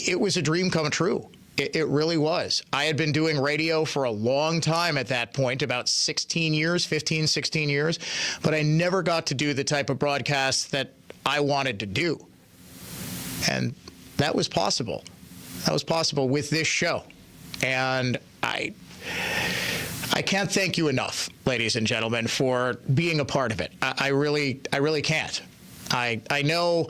it was a dream come true. It really was. I had been doing radio for a long time at that point, about 15, 16 years, but I never got to do the type of broadcast that I wanted to do. And that was possible. That was possible with this show. And I can't thank you enough, ladies and gentlemen, for being a part of it. I really can't. I know,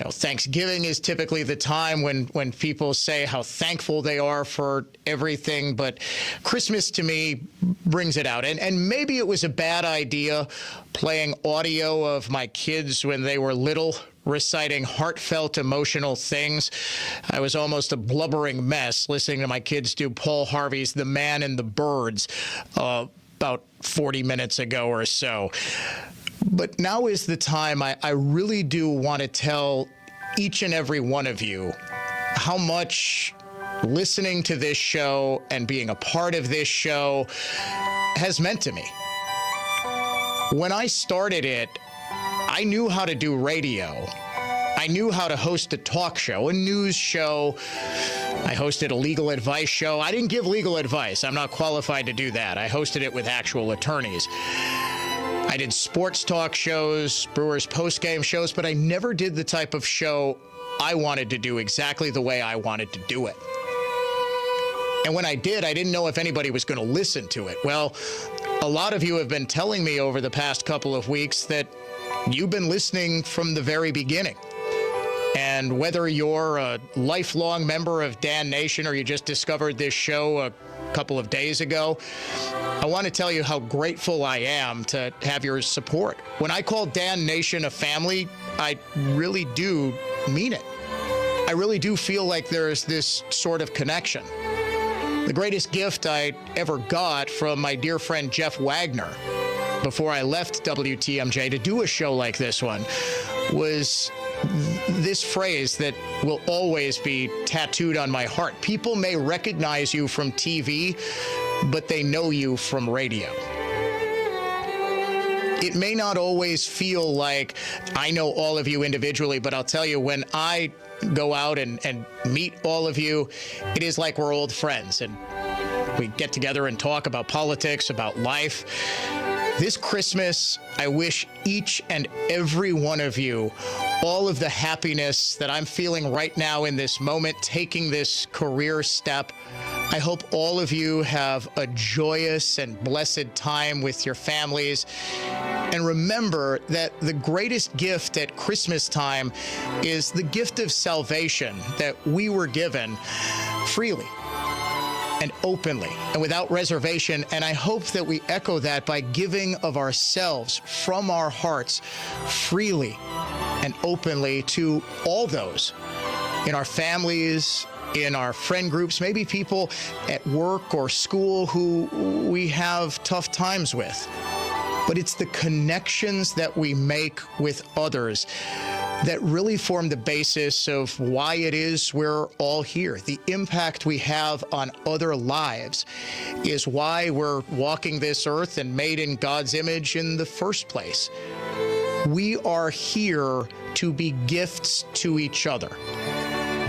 Thanksgiving is typically the time when people say how thankful they are for everything, but Christmas to me brings it out. And maybe it was a bad idea playing audio of my kids when they were little, reciting heartfelt, emotional things. I was almost a blubbering mess listening to my kids do Paul Harvey's The Man and the Birds about 40 minutes ago or so. But now is the time I really do want to tell each and every one of you how much listening to this show and being a part of this show has meant to me. When I started it, I knew how to do radio. I knew how to host a talk show, a news show. I hosted a legal advice show. I didn't give legal advice. I'm not qualified to do that. I hosted it with actual attorneys. I did sports talk shows, Brewers postgame shows, but I never did the type of show I wanted to do exactly the way I wanted to do it. And when I did, I didn't know if anybody was going to listen to it. Well, a lot of you have been telling me over the past couple of weeks that you've been listening from the very beginning. And whether you're a lifelong member of Dan Nation or you just discovered this show a couple of days ago, I want to tell you how grateful I am to have your support. When I call Dan Nation a family, I really do mean it. I really do feel like there's this sort of connection. The greatest gift I ever got from my dear friend Jeff Wagner before I left WTMJ to do a show like this one was this phrase that will always be tattooed on my heart. People may recognize you from TV, but they know you from radio. It may not always feel like I know all of you individually, but I'll tell you, when I go out and meet all of you, it is like we're old friends, and we get together and talk about politics, about life. This Christmas, I wish each and every one of you all of the happiness that I'm feeling right now in this moment, taking this career step. I hope all of you have a joyous and blessed time with your families. And remember that the greatest gift at Christmas time is the gift of salvation that we were given freely. and openly and without reservation. And I hope that we echo that by giving of ourselves from our hearts freely and openly to all those in our families, in our friend groups, maybe people at work or school who we have tough times with. But it's the connections that we make with others that really form the basis of why it is we're all here. The impact we have on other lives is why we're walking this earth and made in God's image in the first place. We are here to be gifts to each other.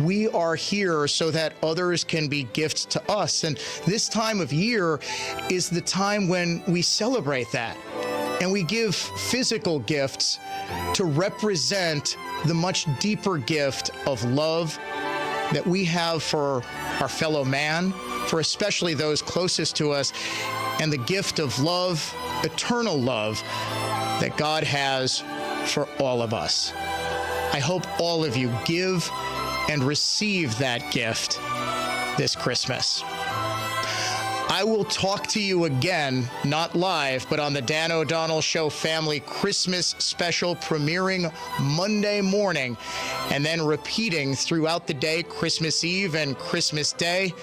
We are here so that others can be gifts to us. And this time of year is the time when we celebrate that. And we give physical gifts to represent the much deeper gift of love that we have for our fellow man, for especially those closest to us, and the gift of love, eternal love, that God has for all of us. I hope all of you give and receive that gift this Christmas. I will talk to you again, not live, but on the Dan O'Donnell Show Family Christmas Special, premiering Monday morning and then repeating throughout the day, Christmas Eve and Christmas Day.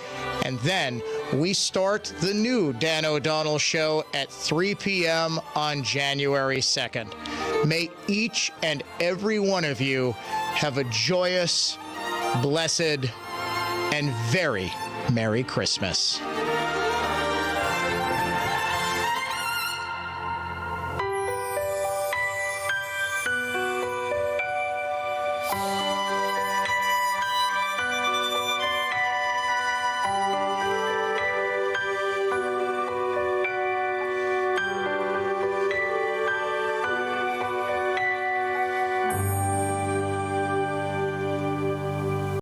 And then we start the new Dan O'Donnell Show at 3 p.m. on January 2nd. May each and every one of you have a joyous, blessed, and very Merry Christmas.